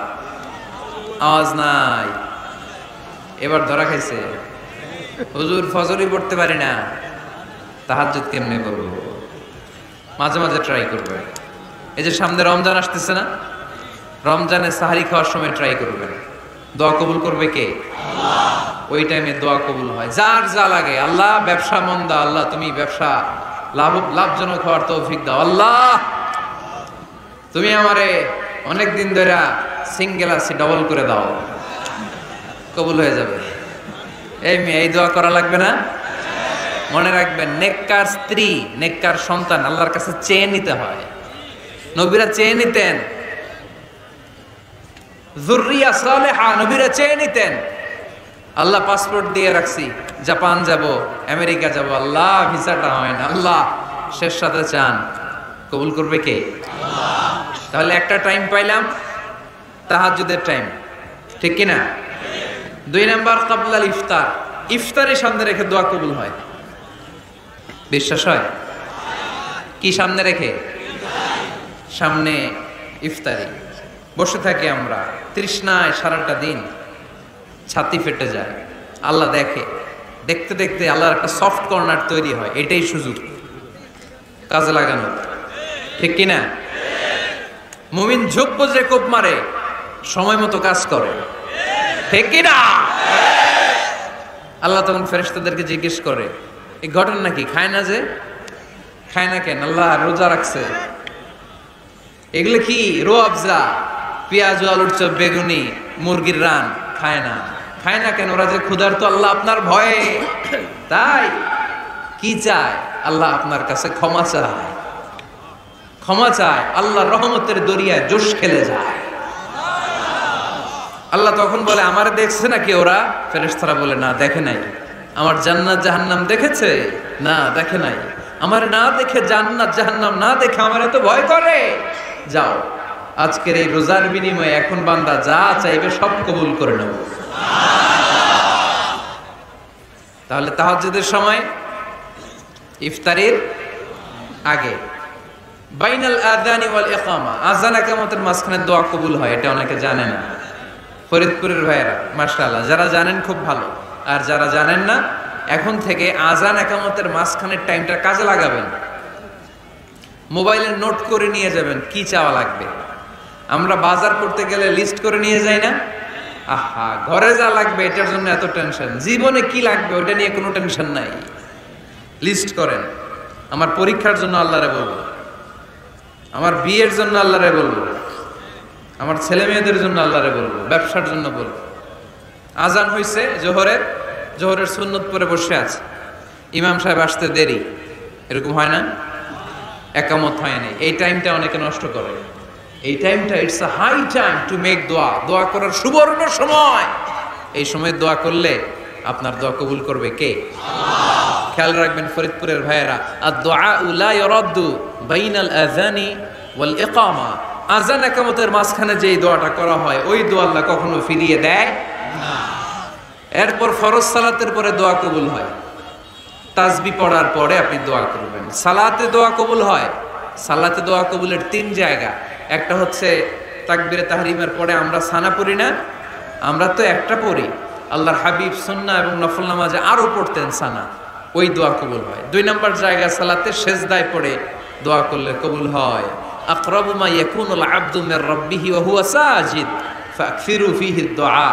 আওয়াজ নাই, এবার ধরা খাইছে। হুজুর ফজরই পড়তে পারি না, তাহাজ্জুদ কেমনে করবো? মাঝে মাঝে ট্রাই করবেন। এই যে সামনে রমজান আসতেছে না, রমজানে সাহারি খাওয়ার সময় ট্রাই করবেন। দোয়া কবুল করবে কে? ওই টাইমে দোয়া কবুল হয়। যার যা লাগে, আল্লাহ ব্যবসা মন্দা, আল্লাহ তুমি ব্যবসা লাভজনক হওয়ার তৌফিক দাও, আল্লাহ তুমি আমারে অনেক দিন ধরে সিঙ্গেল আছি, ডবল করে দাও, কবুল হয়ে যাবে। এই দোয়া করা লাগবে না? মনে রাখবেন, নেককার স্ত্রী, নেককার সন্তান আল্লাহর কাছে চেয়ে নিতে হয়। নবীরা চেয়ে নিতেন, যুররিয়া সালেহা নবীরা চেয়ে নিতেন। আল্লাহ পাসপোর্ট দিয়ে রাখছি, জাপান যাব, আমেরিকা যাব, আল্লাহ ভিসাটা হয় না, আল্লাহ শেষ সাথে চান, কবুল করবে কে? তাহলে একটা টাইম পাইলাম, তাহাজ্জুদের টাইম, ঠিক কিনা? 2 নাম্বার ক্বাবলাল ইফতার, ইফতারের সামনে রেখে দোয়া কবুল হয়। বিশ্বাস হয়? কি সামনে রেখে? সামনে ইফতারি। বসে থাকি আমরা তৃষ্ণায়, সারাটা দিন ছাতি ফেটে যায়। আল্লাহ দেখে, দেখতে দেখতে আল্লাহর একটা সফট কর্নার তৈরি হয়। এটাই সুযোগ কাজে লাগানো, ঠিক কিনা? মুমিন ঝোপ বজরে কোপ মারে, সময় মতো কাজ করে, ঠিক কিনা? আল্লাহ তখন ফেরেশতাদেরকে জিজ্ঞেস করে, এই ঘটনা কি? খায় না যে? খায় না কেন? আল্লাহ রোজা রাখছে। এগুলো কি? রোয়াবজা, পেঁয়াজ, আলুর চপ, বেগুনি, মুরগির রান খায় না। খায় না কেন? ওরা যে ক্ষুধার্ত, আল্লাহ আপনার ভয়ে। তাই কি চায়? আল্লাহ আপনার কাছে ক্ষমা চায়, ক্ষমা চায়। আল্লাহর রহমতের দরিয়ায় জোশ খেলে যায়। আল্লাহ তখন বলে, আমারে দেখছে নাকি ওরা? ফেরেশতারা বলে, না দেখে নাই। আমার জান্নাত জাহান্নাম দেখেছে? না দেখে নাই। আমার না দেখে, জান্নাত জাহান্নাম না দেখে আমার এত ভয় করে। যাও, আজকের এই রোজার বিনিময়ে এখন বান্দা যা চাইবে সব কবুল করে নেব। তাহলে তাহাজ্জুদের সময়, ইফতারের আগে, বাইনাল আযানি ওয়াল ইকামা, আযান ইকামতের মাঝখানে দোয়া কবুল হয়। এটা অনেকে জানে না। ফরিদপুরের ভাইয়েরা মাশাআল্লাহ, যারা জানেন খুব ভালো, আর যারা জানেন না, এখন থেকে আযান ইকামতের মাঝখানের টাইমটা কাজে লাগাবেন। মোবাইলে নোট করে নিয়ে যাবেন কি চাওয়া লাগবে। আমরা বাজার করতে গেলে লিস্ট করে নিয়ে যাই না? আহা, ঘরে যা লাগবে এটার জন্য এত টেনশন, জীবনে কি লাগবে ওটা নিয়ে কোনো টেনশন নাই। লিস্ট করেন। আমার পরীক্ষার জন্য আল্লাহরে বলবো, আমার বিয়ের জন্য আল্লাহরে বলবো, আমার ছেলে মেয়েদের জন্য আল্লাহরে বলবো, ব্যবসার জন্য বলবো। আজান হয়েছে জোহরের সুন্নত পরে বসে আছে, ইমাম সাহেব আসতে দেরি, এরকম হয় না? একামত হয় না, এই টাইমটা অনেকে নষ্ট করে। এই টাইমটা it's a high time to make দোয়া, দোয়া করার সুবর্ণ সময়। এই সময় দোয়া করলে আপনার দোয়া কবুল করবে কে? খেয়াল রাখবেন ফরিদপুরের ভাইয়েরা, আদ-দুআউ লা ইউরাদ্দু বাইনাল আযানি ওয়াল ইকামা, আযান ইকামতের মাঝখানে যেই দোয়াটা করা হয় ওই দোয়া আল্লাহ কখনো ফিরিয়ে দেয় না। এরপর ফরজ সালাতের পরে দোয়া কবুল হয়, তাসবিহ পড়ার পরে আপনি দোয়া করবেন। সালাতে দোয়া কবুল হয়। সালাতে দোয়া কবুলের 3 জায়গা। একটা হচ্ছে তাকবীরে তাহরিমের পরে আমরা সানা পড়ি না, আমরা তো একটা পড়ি। আল্লাহর হাবিব সুন্নাহ এবং নফল নামাজে আরো পড়তেন সানা, ওই দোয়া কবুল হয়। 2 নম্বর জায়গা সালাতে সেজদায় পড়ে দোয়া করলে কবুল হয়। আকরাবু মা ইয়াকুনুল আবদু মির রাব্বিহি ওয়া হুয়া সাজিদ ফাকসিরু ফীহি দুআ,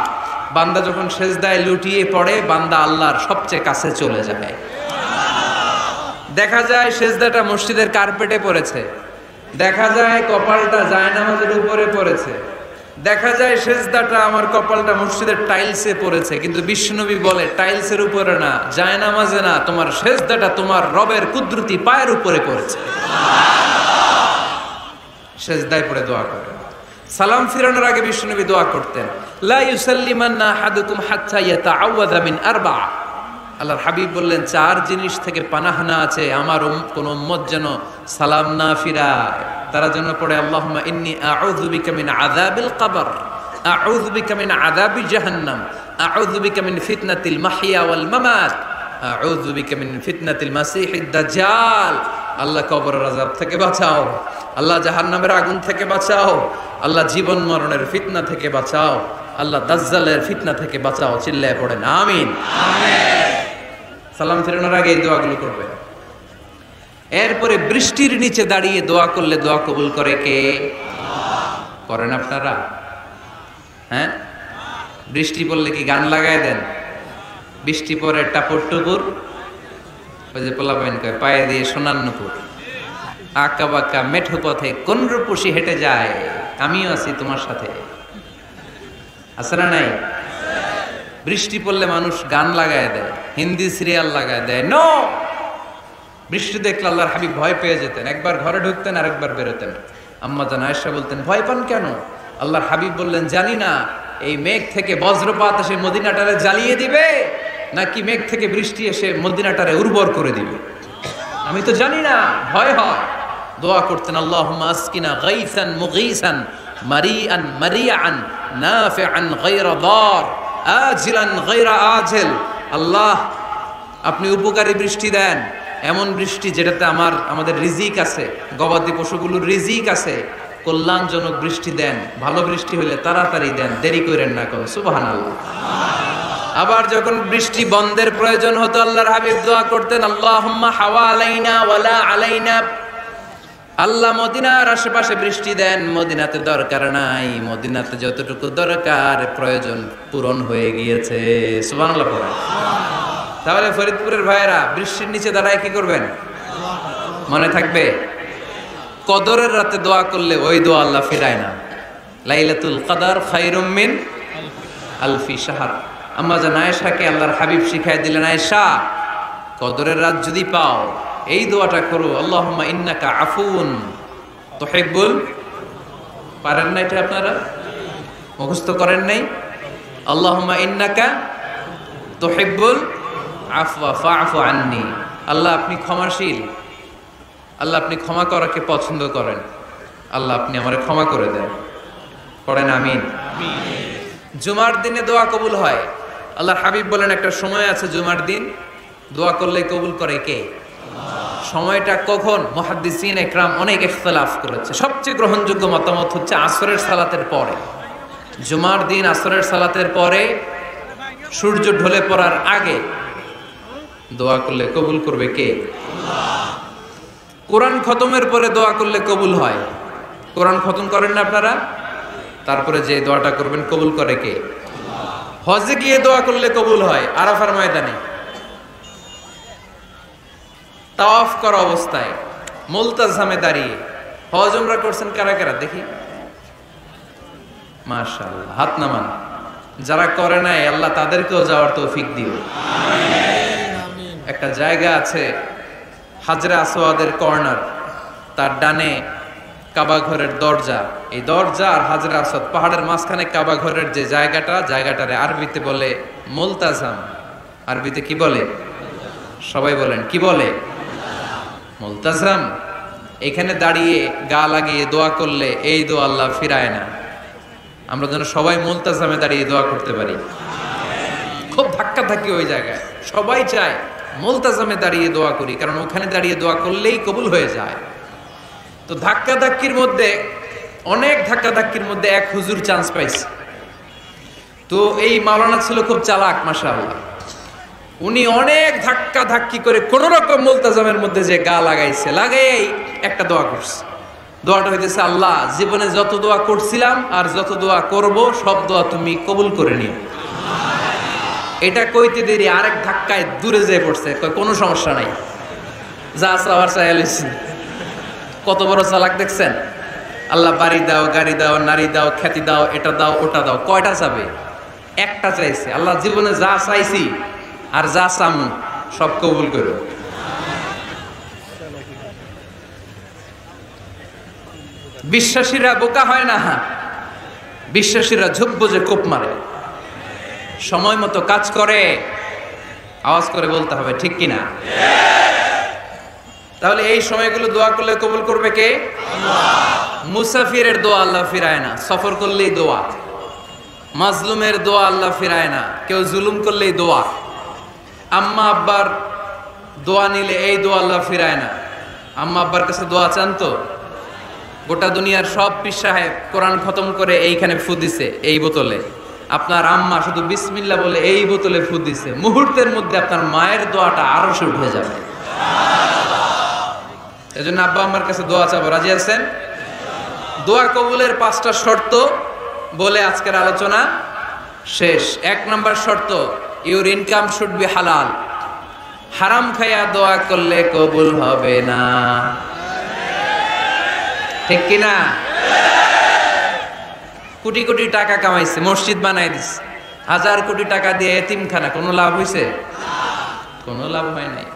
বান্দা যখন সেজদায় লুটিয়ে পড়ে বান্দা আল্লাহর সবচেয়ে কাছে চলে যায়। দেখা যায় সেজদাটা মসজিদের কার্পেটে পড়েছে, দেখা যায় কপালটা জায়নামাজের উপরে পড়েছে, দেখা যায় সেজদাটা আমার কপালটা মসজিদের টাইলসে পড়েছে, কিন্তু বিশ্বনবী বলে টাইলসের উপরে না, জায়নামাজে না, তোমার সেজদাটা তোমার রবের কুদরতি পায়ের উপরে পড়েছে। সেজদায় পড়ে দোয়া করে। সালাম ফিরানোর আগে বিশ্বনবী দোয়া করতেন, লা ইউসাল্লিমান্না আহাদুকুম হাত্তা ইয়াতাআওয়াযা মিন আরবা। আল্লাহর হাবিব বললেন 4 জিনিস থেকে পানাহানা আছে, আমার কোন উম্মত যেন সালাম না ফিরায়। তারা জন্য পড়ে, আল্লাহুম্মা ইন্নী আউযু বিকা মিন আযাবিল কবর, আউযু বিকা মিন আযাবি জাহান্নাম, আউযু বিকা মিন ফিতনাতিল মাহইয়া ওয়াল মামাত, আউযু বিকা মিন ফিতনাতিল মাসিহিদ দাজ্জাল, আল্লাহ কবরের আযাব থেকে বাঁচাও, আল্লাহ জাহান্নামের আগুন থেকে বাঁচাও, আল্লাহ জীবন মরণের ফিতনা থেকে বাঁচাও, আল্লাহ দাজ্জালের ফিতনা থেকে বাঁচাও। চিল্লায়ে পড়েন আমিন। সালাম ফেরানোর আগে এই দোয়াগুলো করবেন। এরপরে বৃষ্টির নিচে দাঁড়িয়ে দোয়া করলে দোয়া কবুল করে কে? করেন আপনারা? হ্যাঁ, বৃষ্টি পড়লে কি গান লাগায় দেন? বৃষ্টি পরে টাপুর টুপুর, ওই যে পোলাপাইন কয় পায়ে দিয়ে সোনার নুপুর, আঁকা বাঁকা মেঠো পথে কোন রূপসী হেঁটে যায়, আমিও আছি তোমার সাথে। আছে না নাই? বৃষ্টি পড়লে মানুষ গান লাগায় দেয়, হিন্দি সিরিয়াল লাগায় দেয়। নো, বৃষ্টি দেখলে আল্লাহর হাবিব ভয় পেয়ে যেতেন, একবার ঘরে ঢুকতেন আর একবার বেরোতেন। আম্মা জান আয়েশা বলতেন, ভয় পান কেন? আল্লাহর হাবিব বললেন, জানি না এই মেঘ থেকে বজ্রপাত এসে মদিনাটারে জ্বালিয়ে দিবে নাকি মেঘ থেকে বৃষ্টি এসে মদিনাটারে উর্বর করে দিবে, আমি তো জানি না, ভয় হয়। দোয়া করতেন, আল্লাহুম্মা আসকিনা গাইসান মুগীসান মারিআন মারিআন নাফিআন গায়রা দার আজিলান গায়রা আজিল। আল্লাহ, আপনি উপকারী বৃষ্টি দেন, এমন বৃষ্টি যেটাতে আমাদের রিজিক আছে, গবাদি পশুগুলোর রিজিক আছে। কল্যাণজনক বৃষ্টি দেন, ভালো বৃষ্টি হলে তাড়াতাড়ি দেন, দেরি করেন না কোনো। সুবহানাল্লাহ। আবার যখন বৃষ্টি বন্ধের প্রয়োজন হতো আল্লাহর হাবিব দোয়া করতেন, আল্লাহুম্মা হাওয়া আলাইনা ওয়ালা আলাইনা। আল্লাহ মদিনার আশেপাশে বৃষ্টি দেন, মদিনাতে দরকার নাই, মদিনাতে যতটুকু দরকার প্রয়োজন পূরণ হয়ে গিয়েছে। সুবহানাল্লাহ পড়া। তাহলে ফরিদপুরের ভাইয়েরা বৃষ্টির নিচে দাঁড়ায় কি করবেন? মনে থাকবে, কদরের রাতে দোয়া করলে ওই দোয়া আল্লাহ ফিরায় না। লাইলাতুল কদর খায়রুম মিন আলফি শাহর। আম্মা জান আয়েশাকে আল্লাহর হাবিব শিখাই দিলেন, আয়েশা, কদরের রাত যদি পাও এই দোয়াটা করো, আল্লাহুম্মা ইন্নাকা আফুন তুহিব্বুল। পারেন না এটা? আপনারা মুখস্থ করেন নাই? আল্লাহুম্মা ইন্নাকা তুহিব্বুল আফওয়া ফাআফু আন্নি। আল্লাহ আপনি ক্ষমাশীল, আল্লাহ আপনি ক্ষমা করাকে পছন্দ করেন, আল্লাহ আপনি আমারে ক্ষমা করে দেন। পড়েন আমিন। জুমার দিনে দোয়া কবুল হয়। আল্লাহর হাবিব বলেন, একটা সময় আছে জুমার দিন দোয়া করলে কবুল করে কে? সময়টা কখন? মুহাদ্দিসিন ইকরাম অনেক ইখতিলাফ করেছে। সবচেয়ে গ্রহণযোগ্য মতামত হচ্ছে আসরের সালাতের পরে। জুমার দিন আসরের সালাতের পরে সূর্য ঢলে পড়ার আগে দোয়া করলে কবুল করবে কে? কোরআন খতমের পরে দোয়া করলে কবুল হয়। কোরআন খতম করেন না আপনারা? তারপরে যে দোয়াটা করবেন কবুল করে কে? হজে গিয়ে দোয়া করলে কবুল হয়। আরাফার ময়দানে তাওয়াফ করা অবস্থায় মুলতাজামে দাঁড়িয়ে। হজ উমরা করছেন কারা কারা দেখি? মাশাআল্লাহ, হাত নামান। যারা করে নাই আল্লাহ তাদেরকেও যাওয়ার তৌফিক দিও। একটা জায়গা আছে হাজরে আসওয়াদের কর্নার, তার ডানে কাবা ঘরের দরজা। এই দরজা আর হাজরে আসওয়াদ পাহাড়ের মাঝখানে কাবা ঘরের যে জায়গাটারে আরবিতে বলে মুলতাজাম। আরবিতে কি বলে? সবাই বলেন, কি বলে? মুলতাজাম। এখানে দাঁড়িয়ে গা লাগিয়ে দোয়া করলে এই দোয়া আল্লাহ ফিরায় না। আমরা যেন সবাই মুলতাজামে দাঁড়িয়ে দোয়া করতে পারি। খুব ধাক্কা ধাক্কি ওই জায়গায়, সবাই চায় মুলতাজামে দাঁড়িয়ে দোয়া করি, কারণ ওখানে দাঁড়িয়ে দোয়া করলেই কবুল হয়ে যায়। তো ধাক্কা ধাক্কির মধ্যে, অনেক ধাক্কা ধাক্কির মধ্যে এক হুজুর চান্স পাইছে। তো এই মাওলানা ছিল খুব চালাক, মাশাআল্লাহ। উনি অনেক ধাক্কা ধাক্কি করে কোন রকম মুলতাজামের মধ্যে যে গা লাগাইছে, লাগাই একটা দোয়া করছে। দোয়াটা হইতেছে, আল্লাহ জীবনে যত দোয়া করছিলাম আর যত দোয়া করব সব দোয়া তুমি কবুল করে নিও। এটা কইতে দেরি আরেক ধাক্কায় দূরে যেয়ে পড়ছে, কোনো সমস্যা নাই, যা চাওয়ার চাইছি। কত বড় চালাক দেখছেন? আল্লাহ বাড়ি দাও, গাড়ি দাও, নারী দাও, খ্যাতি দাও, এটা দাও, ওটা দাও, কয়টা চাবে? একটা চাইছে। আল্লাহ জীবনে যা চাইছি আর যা চামু সব কবুল করো। বিশ্বাসীরা বোকা হয় না, বিশ্বাসীরা ঝোপ বুঝে কোপ মারে, সময় মতো কাজ করে। আওয়াজ করে বলতে হবে, ঠিক কিনা? তাহলে এই সময়গুলো দোয়া করলে কবুল করবে কে? মুসাফিরের দোয়া আল্লাহ ফিরায় না, সফর করলেই দোয়া। মাজলুমের দোয়া আল্লাহ ফিরায় না, কেউ জুলুম করলেই দোয়া। আম্মা আব্বার দোয়া নিলে এই দোয়া আল্লাহ ফিরায় না। আম্মা আব্বার কাছে দোয়া চান তো? গোটা দুনিয়ার সব পীর সাহেব কোরআন খতম করে এইখানে ফু দিছে এই বোতলে, আপনার আম্মা শুধু বিসমিল্লাহ বলে এই বোতলে ফু দিছে, মুহূর্তের মধ্যে আপনার মায়ের দোয়াটা আরশে উঠে যাবে। এজন্য আব্বা আম্মার কাছে দোয়া চাবো, রাজি আছেন? দোয়া কবুলের 5টা শর্ত বলে আজকের আলোচনা শেষ। 1 নাম্বার শর্ত, ইউর ইনকাম শুড বি হালাল। হারাম খাইয়া দোয়া করলে কবুল হবে না, ঠিক কিনা? কোটি কোটি টাকা কামাইছে, মসজিদ বানাই দিছে, 1000 কোটি টাকা দিয়ে এতিমখানা, কোনো লাভ হইছে? কোনো লাভ হয় নাই।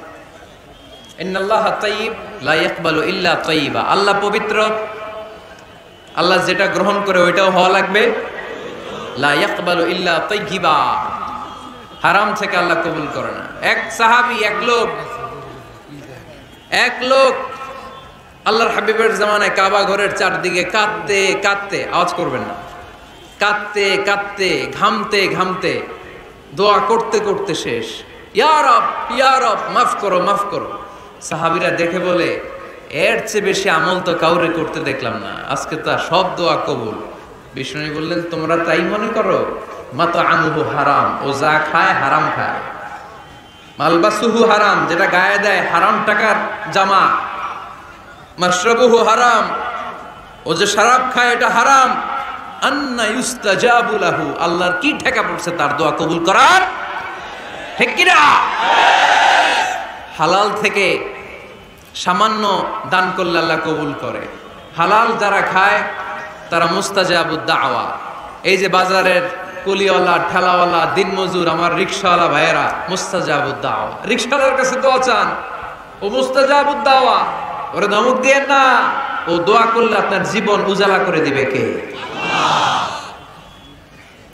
ইন্নাল্লাহা তাইয়্যিব লা ইয়াকবালু ইল্লা তাইয়্যিবা। আল্লাহ পবিত্র, আল্লাহ যেটা গ্রহণ করে ওইটাও হওয়া লাগবে। লা ইয়াকবালু ইল্লা তাইয়্যিবা, হারাম থেকে আল্লাহ কবুল করে না। এক সাহাবী, এক লোক আল্লাহর হাবিবের জামানায় কাবা ঘরের চারদিকে কাঁদতে কাঁদতে, আওয়াজ করবেন না, কাঁদতে কাঁদতে, ঘামতে ঘামতে, দোয়া করতে করতে শেষ। ইয়া রব, ইয়া রব, মাফ করো, মাফ করো। সাহাবীরা দেখে বলে, এর চেয়ে বেশি আমল তো কাউরে করতে দেখলাম না, আজকে তো সব দোয়া কবুল। বিষ্ণু বললেন, তোমরা তাই মনে করো? মাতআমুহু হারাম, ও যা খায় হারাম খায়। মালবাসুহু হারাম, যেটা গায়ে দেয় হারাম টাকার জামা। মাশরাবুহু হারাম, ও যে শরাব খায় এটা হারাম। আন্না ইউস্তাজাবু লাহু, আল্লাহর কি ঠেকা পড়ছে তার দোয়া কবুল করার? ঠিক কি না? হালাল থেকে সামান্য দান করলে আল্লাহ কবুল করে। হালাল যারা খায় তারা মুস্তাজাবুদ দাওয়া। এই যে বাজারের কুলিওয়ালা, ঠেলাওয়ালা, দিনমজুর, আমার রিকশাওয়ালা ভাইয়েরা, মুস্তাজাবুদ দাওয়া। রিকশাওয়ালার কাছে দোয়া চান, ও মুস্তাজাবুদ দাওয়া, ওরে ধমক দিয়ে না, ও দোয়া করলে আপনার জীবন উজালা করে দিবে কে?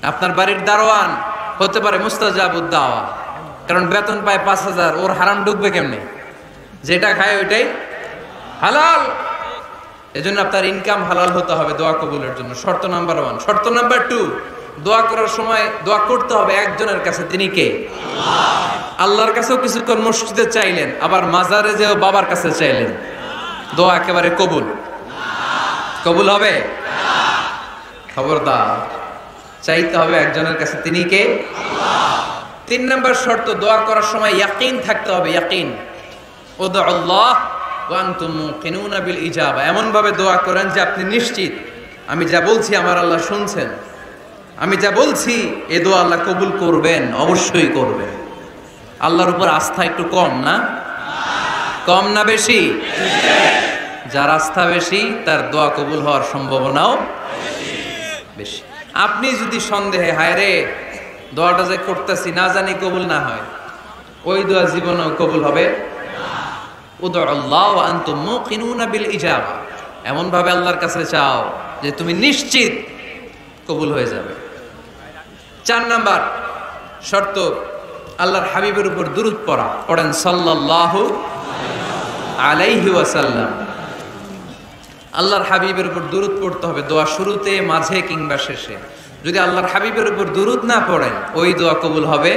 আপনার বাড়ির দারোয়ান হতে পারে মুস্তাজাবুদ দাওয়া, কারণ বেতন পায় 5000, ওর হারাম ঢুকবে কেমনে? যেটা খায় ওইটাই হালাল। এজন্য আপনার ইনকাম হালাল হতে হবে দোয়া কবুলের জন্য। শর্ত নাম্বার 1। শর্ত নাম্বার 2, দোয়া করার সময় দোয়া করতে হবে একজনের কাছে, তিনি কে? আল্লাহর কাছেও কিছুক্ষণ মসজিদে চাইলেন, আবার মাজারে যেও বাবার কাছে চাইলেন, দোয়া একেবারে কবুল? কবুল হবে? খবরদার, চাইতে হবে একজনের কাছে, তিনি কে? 3 নাম্বার শর্ত, দোয়া করার সময় ইয়াকিন থাকতে হবে। ইয়াকিন, উদউল্লাহ ওয়া আনতুম মুকিনুনা বিল ইজাবা। এমন ভাবে দোয়া করেন যে আপনি নিশ্চিত, আমি যা বলছি আমার আল্লাহ শুনছেন, আমি যা বলছি এ দোয়া আল্লাহ কবুল করবেন, অবশ্যই করবেন। আল্লাহর উপর আস্থা একটু কম না? কম না বেশি? যার আস্থা বেশি তার দোয়া কবুল হওয়ার সম্ভাবনাও বেশি। আপনি যদি সন্দেহে, হায় রে দোয়াটা যে করতেছি না জানি কবুল না হয়, ওই দোয়া জীবনেও কবুল হবে উদউল্লাহ ওয়া আনতুম মুকিনুনা বিল ইজাবা। এমন ভাবে আল্লাহর কাছে চাও যে তুমি নিশ্চিত কবুল হয়ে যাবে। 4 নাম্বার শর্ত, আল্লাহর হাবিবের উপর দুরূদ পড়া। পড়েন সাল্লাল্লাহু আলাইহি ওয়াসাল্লাম। আল্লাহর হাবিবের উপর দুরূদ পড়তে হবে দোয়া শুরুতে, মাঝে কিংবা শেষে। যদি আল্লাহর হাবিবের উপর দুরূদ না পড়েন, ওই দোয়া কবুল হবে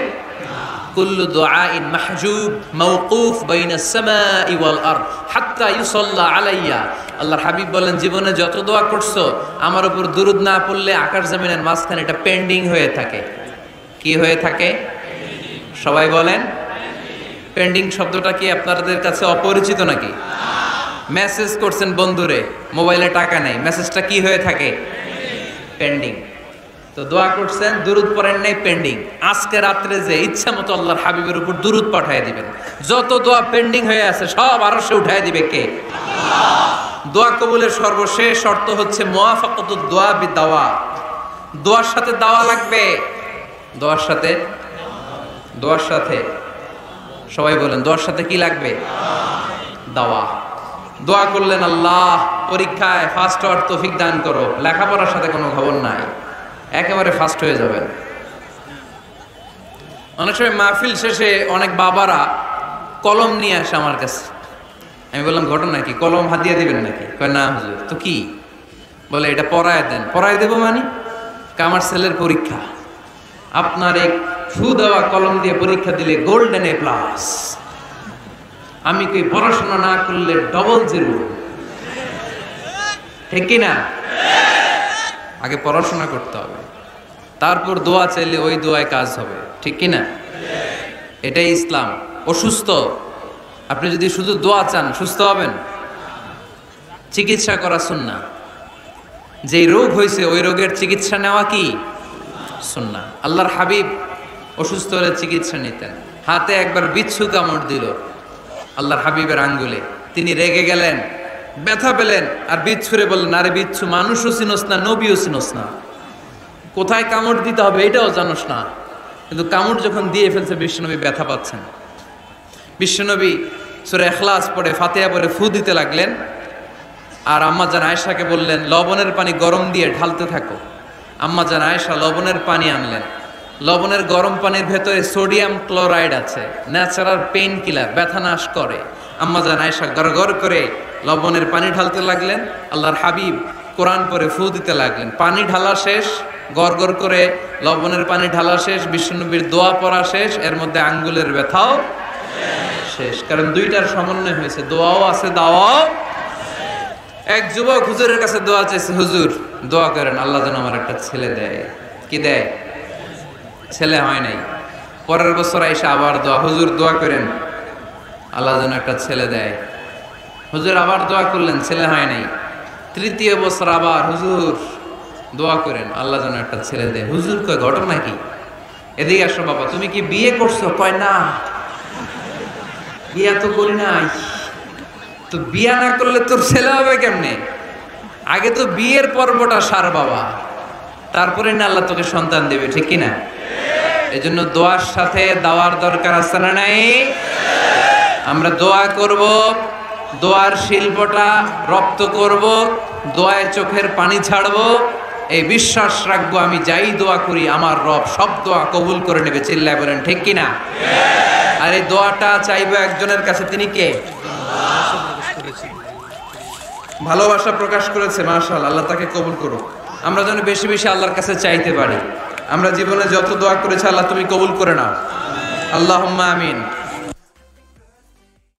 কুল্লু দুআইন মাহজুব মাওকুফ বাইনাস সামাই ওয়াল আরদ হাত্তা ইউসাল্লা আলাইয়া। আল্লাহর হাবিব বলেন, জীবনে যত দোয়া করছো আমার উপর দুরূদ না পড়লে আকাশ জমিনের মাঝখানে এটা পেন্ডিং হয়ে থাকে। কি হয়ে থাকে? সবাই বলেন। পেন্ডিং শব্দটা কি আপনাদের কাছে অপরিচিত নাকি? মেসেজ করছেন বন্ধুরে, মোবাইলে টাকা নেই, মেসেজটা কি হয়ে থাকে? পেন্ডিং। তো দোয়া করছেন, দুরূদ পড়েন নাই, পেন্ডিং। আজকে রাত্রে যে ইচ্ছা মতো আল্লাহর হাবিবের উপর দুরূদ পাঠিয়ে দিবেন, যত দোয়া পেন্ডিং হয়ে আছে সব আরশে উঠায় দিবে কে? দোয়া কবুলের সর্বশেষ শর্ত হচ্ছে মুওয়াফাকাতুদ দোয়া বিদাওয়া। দোয়ার সাথে দাওয়া লাগবে। দোয়ার সাথে সবাই বলেন, দোয়ার সাথে কি লাগবে? দাওয়া। দোয়া করলেন, আল্লাহ পরীক্ষায় ফার্স্ট হওয়ার তৌফিক দান করো, লেখাপড়ার সাথে কোনো খবর নাই, একেবারে ফার্স্ট হয়ে যাবেন। অনেক সময় মাহফিল শেষে অনেক বাবারা কলম নিয়ে আসে আমার কাছে। আমি বললাম, ঘটনা কি? কলম হাতিয়ে দিবেন নাকি? কয় না হুজুর। তো কি? বলে, এটা পড়ায় দেন। পড়ায় দেবো মানে? আমার ছেলের পরীক্ষা, আপনার এই ফু দেওয়া কলম দিয়ে পরীক্ষা দিলে গোল্ডেন এ প্লাস, আমি কই পড়াশোনা না করলে ডবল জিরো। ঠিক কি না? আগে পড়াশোনা করতে হবে, তারপর দোয়া চাইলে ওই দোয়ায় কাজ হবে। ঠিক কি না? এটাই ইসলাম। অসুস্থ আপনি যদি শুধু দোয়া চান সুস্থ হবেন? চিকিৎসা করা সুন্নাহ। যেই রোগ হয়েছে ওই রোগের চিকিৎসা নেওয়া কি সুন্নাহ। আল্লাহর হাবিব অসুস্থ হলে চিকিৎসা নিতেন। হাতে একবার বিচ্ছু কামড় দিল আল্লাহর হাবিবের আঙ্গুলে, তিনি রেগে গেলেন, ব্যথা পেলেন, আর বিচ্ছুরে বললেন, আরে বিচ্ছু, মানুষও চিনোস না, নবীও চিনোস না, কোথায় কামড় দিতে হবে এটাও জানোস না। কিন্তু কামড় যখন দিয়ে ফেলছে বিশ্বনবী ব্যথা পাচ্ছেন। বিশ্বনবী সূরা ইখলাস পড়ে ফাতিহা পড়ে ফু দিতে লাগলেন, আর আম্মাজান আয়েশাকে বললেন লবণের পানি গরম দিয়ে ঢালতে থাকো। আম্মাজান আয়েশা লবণের পানি আনলেন। লবণের গরম পানির ভেতরে সোডিয়াম ক্লোরাইড আছে, ন্যাচারাল পেইন কিলার, ব্যথা নাশ করে। আম্মাজান আয়েশা গড়গড় করে লবণের পানি ঢালতে লাগলেন, আল্লাহর হাবিব কোরআন পড়ে ফু দিতে লাগলেন। পানি ঢালা শেষ, গড়গড় করে লবণের পানি ঢালা শেষ, বিশ্বনবীর দোয়া পড়া শেষ, এর মধ্যে আঙ্গুলের ব্যথাও শেষ। কারণ দুইটার সমন্বয় হয়েছে, দোয়াও আছে দাওয়াও। এক যুবক হুজুরের কাছে দোয়া চাইছে, হুজুর দোয়া করেন আল্লাহ যেন আমার একটা ছেলে দেয়। কি দেয়? ছেলে হয় নাই। পরের বছর আইসা আবার দোয়া, হুজুর দোয়া করেন আল্লাহ যেন একটা ছেলে দেয়। হুজুর আবার দোয়া করলেন, ছেলে হয় নাই। তৃতীয় বছর আবার, হুজুর দোয়া করেন আল্লাহ যেন একটা ছেলে দেয়। হুজুর কয় ঘটনা কি? এদিকে আসো বাবা, তুমি কি বিয়ে করছো? কয় না, বিয়া তো করি নাই। তো বিয়া না করলে তোর ছেলে হবে কেমনে? আগে তো বিয়ের পর্বটা সার বাবা, তারপরে না আল্লাহ তোকে সন্তান দেবে। ঠিক কিনা? এই জন্য দোয়ার সাথে দাওয়ার দরকার আছে না নাই? আমরা দোয়া করব, দোয়ার শিল্পটা রপ্ত করব, দোয়ায় চোখের পানি ছাড়বো, এই বিশ্বাস রাখবো আমি যাই দোয়া করি আমার রব সব দোয়া কবুল করে নেবে। চিল্লায় বলেন ঠিক কিনা? আর এই দোয়াটা চাইবো একজনের কাছে, তিনি কে? ভালোবাসা প্রকাশ করেছে, মাশাআল্লাহ, আল্লাহ তাকে কবুল করুক। আমরা যেন বেশি বেশি আল্লাহর কাছে চাইতে পারি। আমরা জীবনে যত দোয়া করেছি আল্লাহ তুমি কবুল করে নাও, আল্লাহুম্মা আমিন।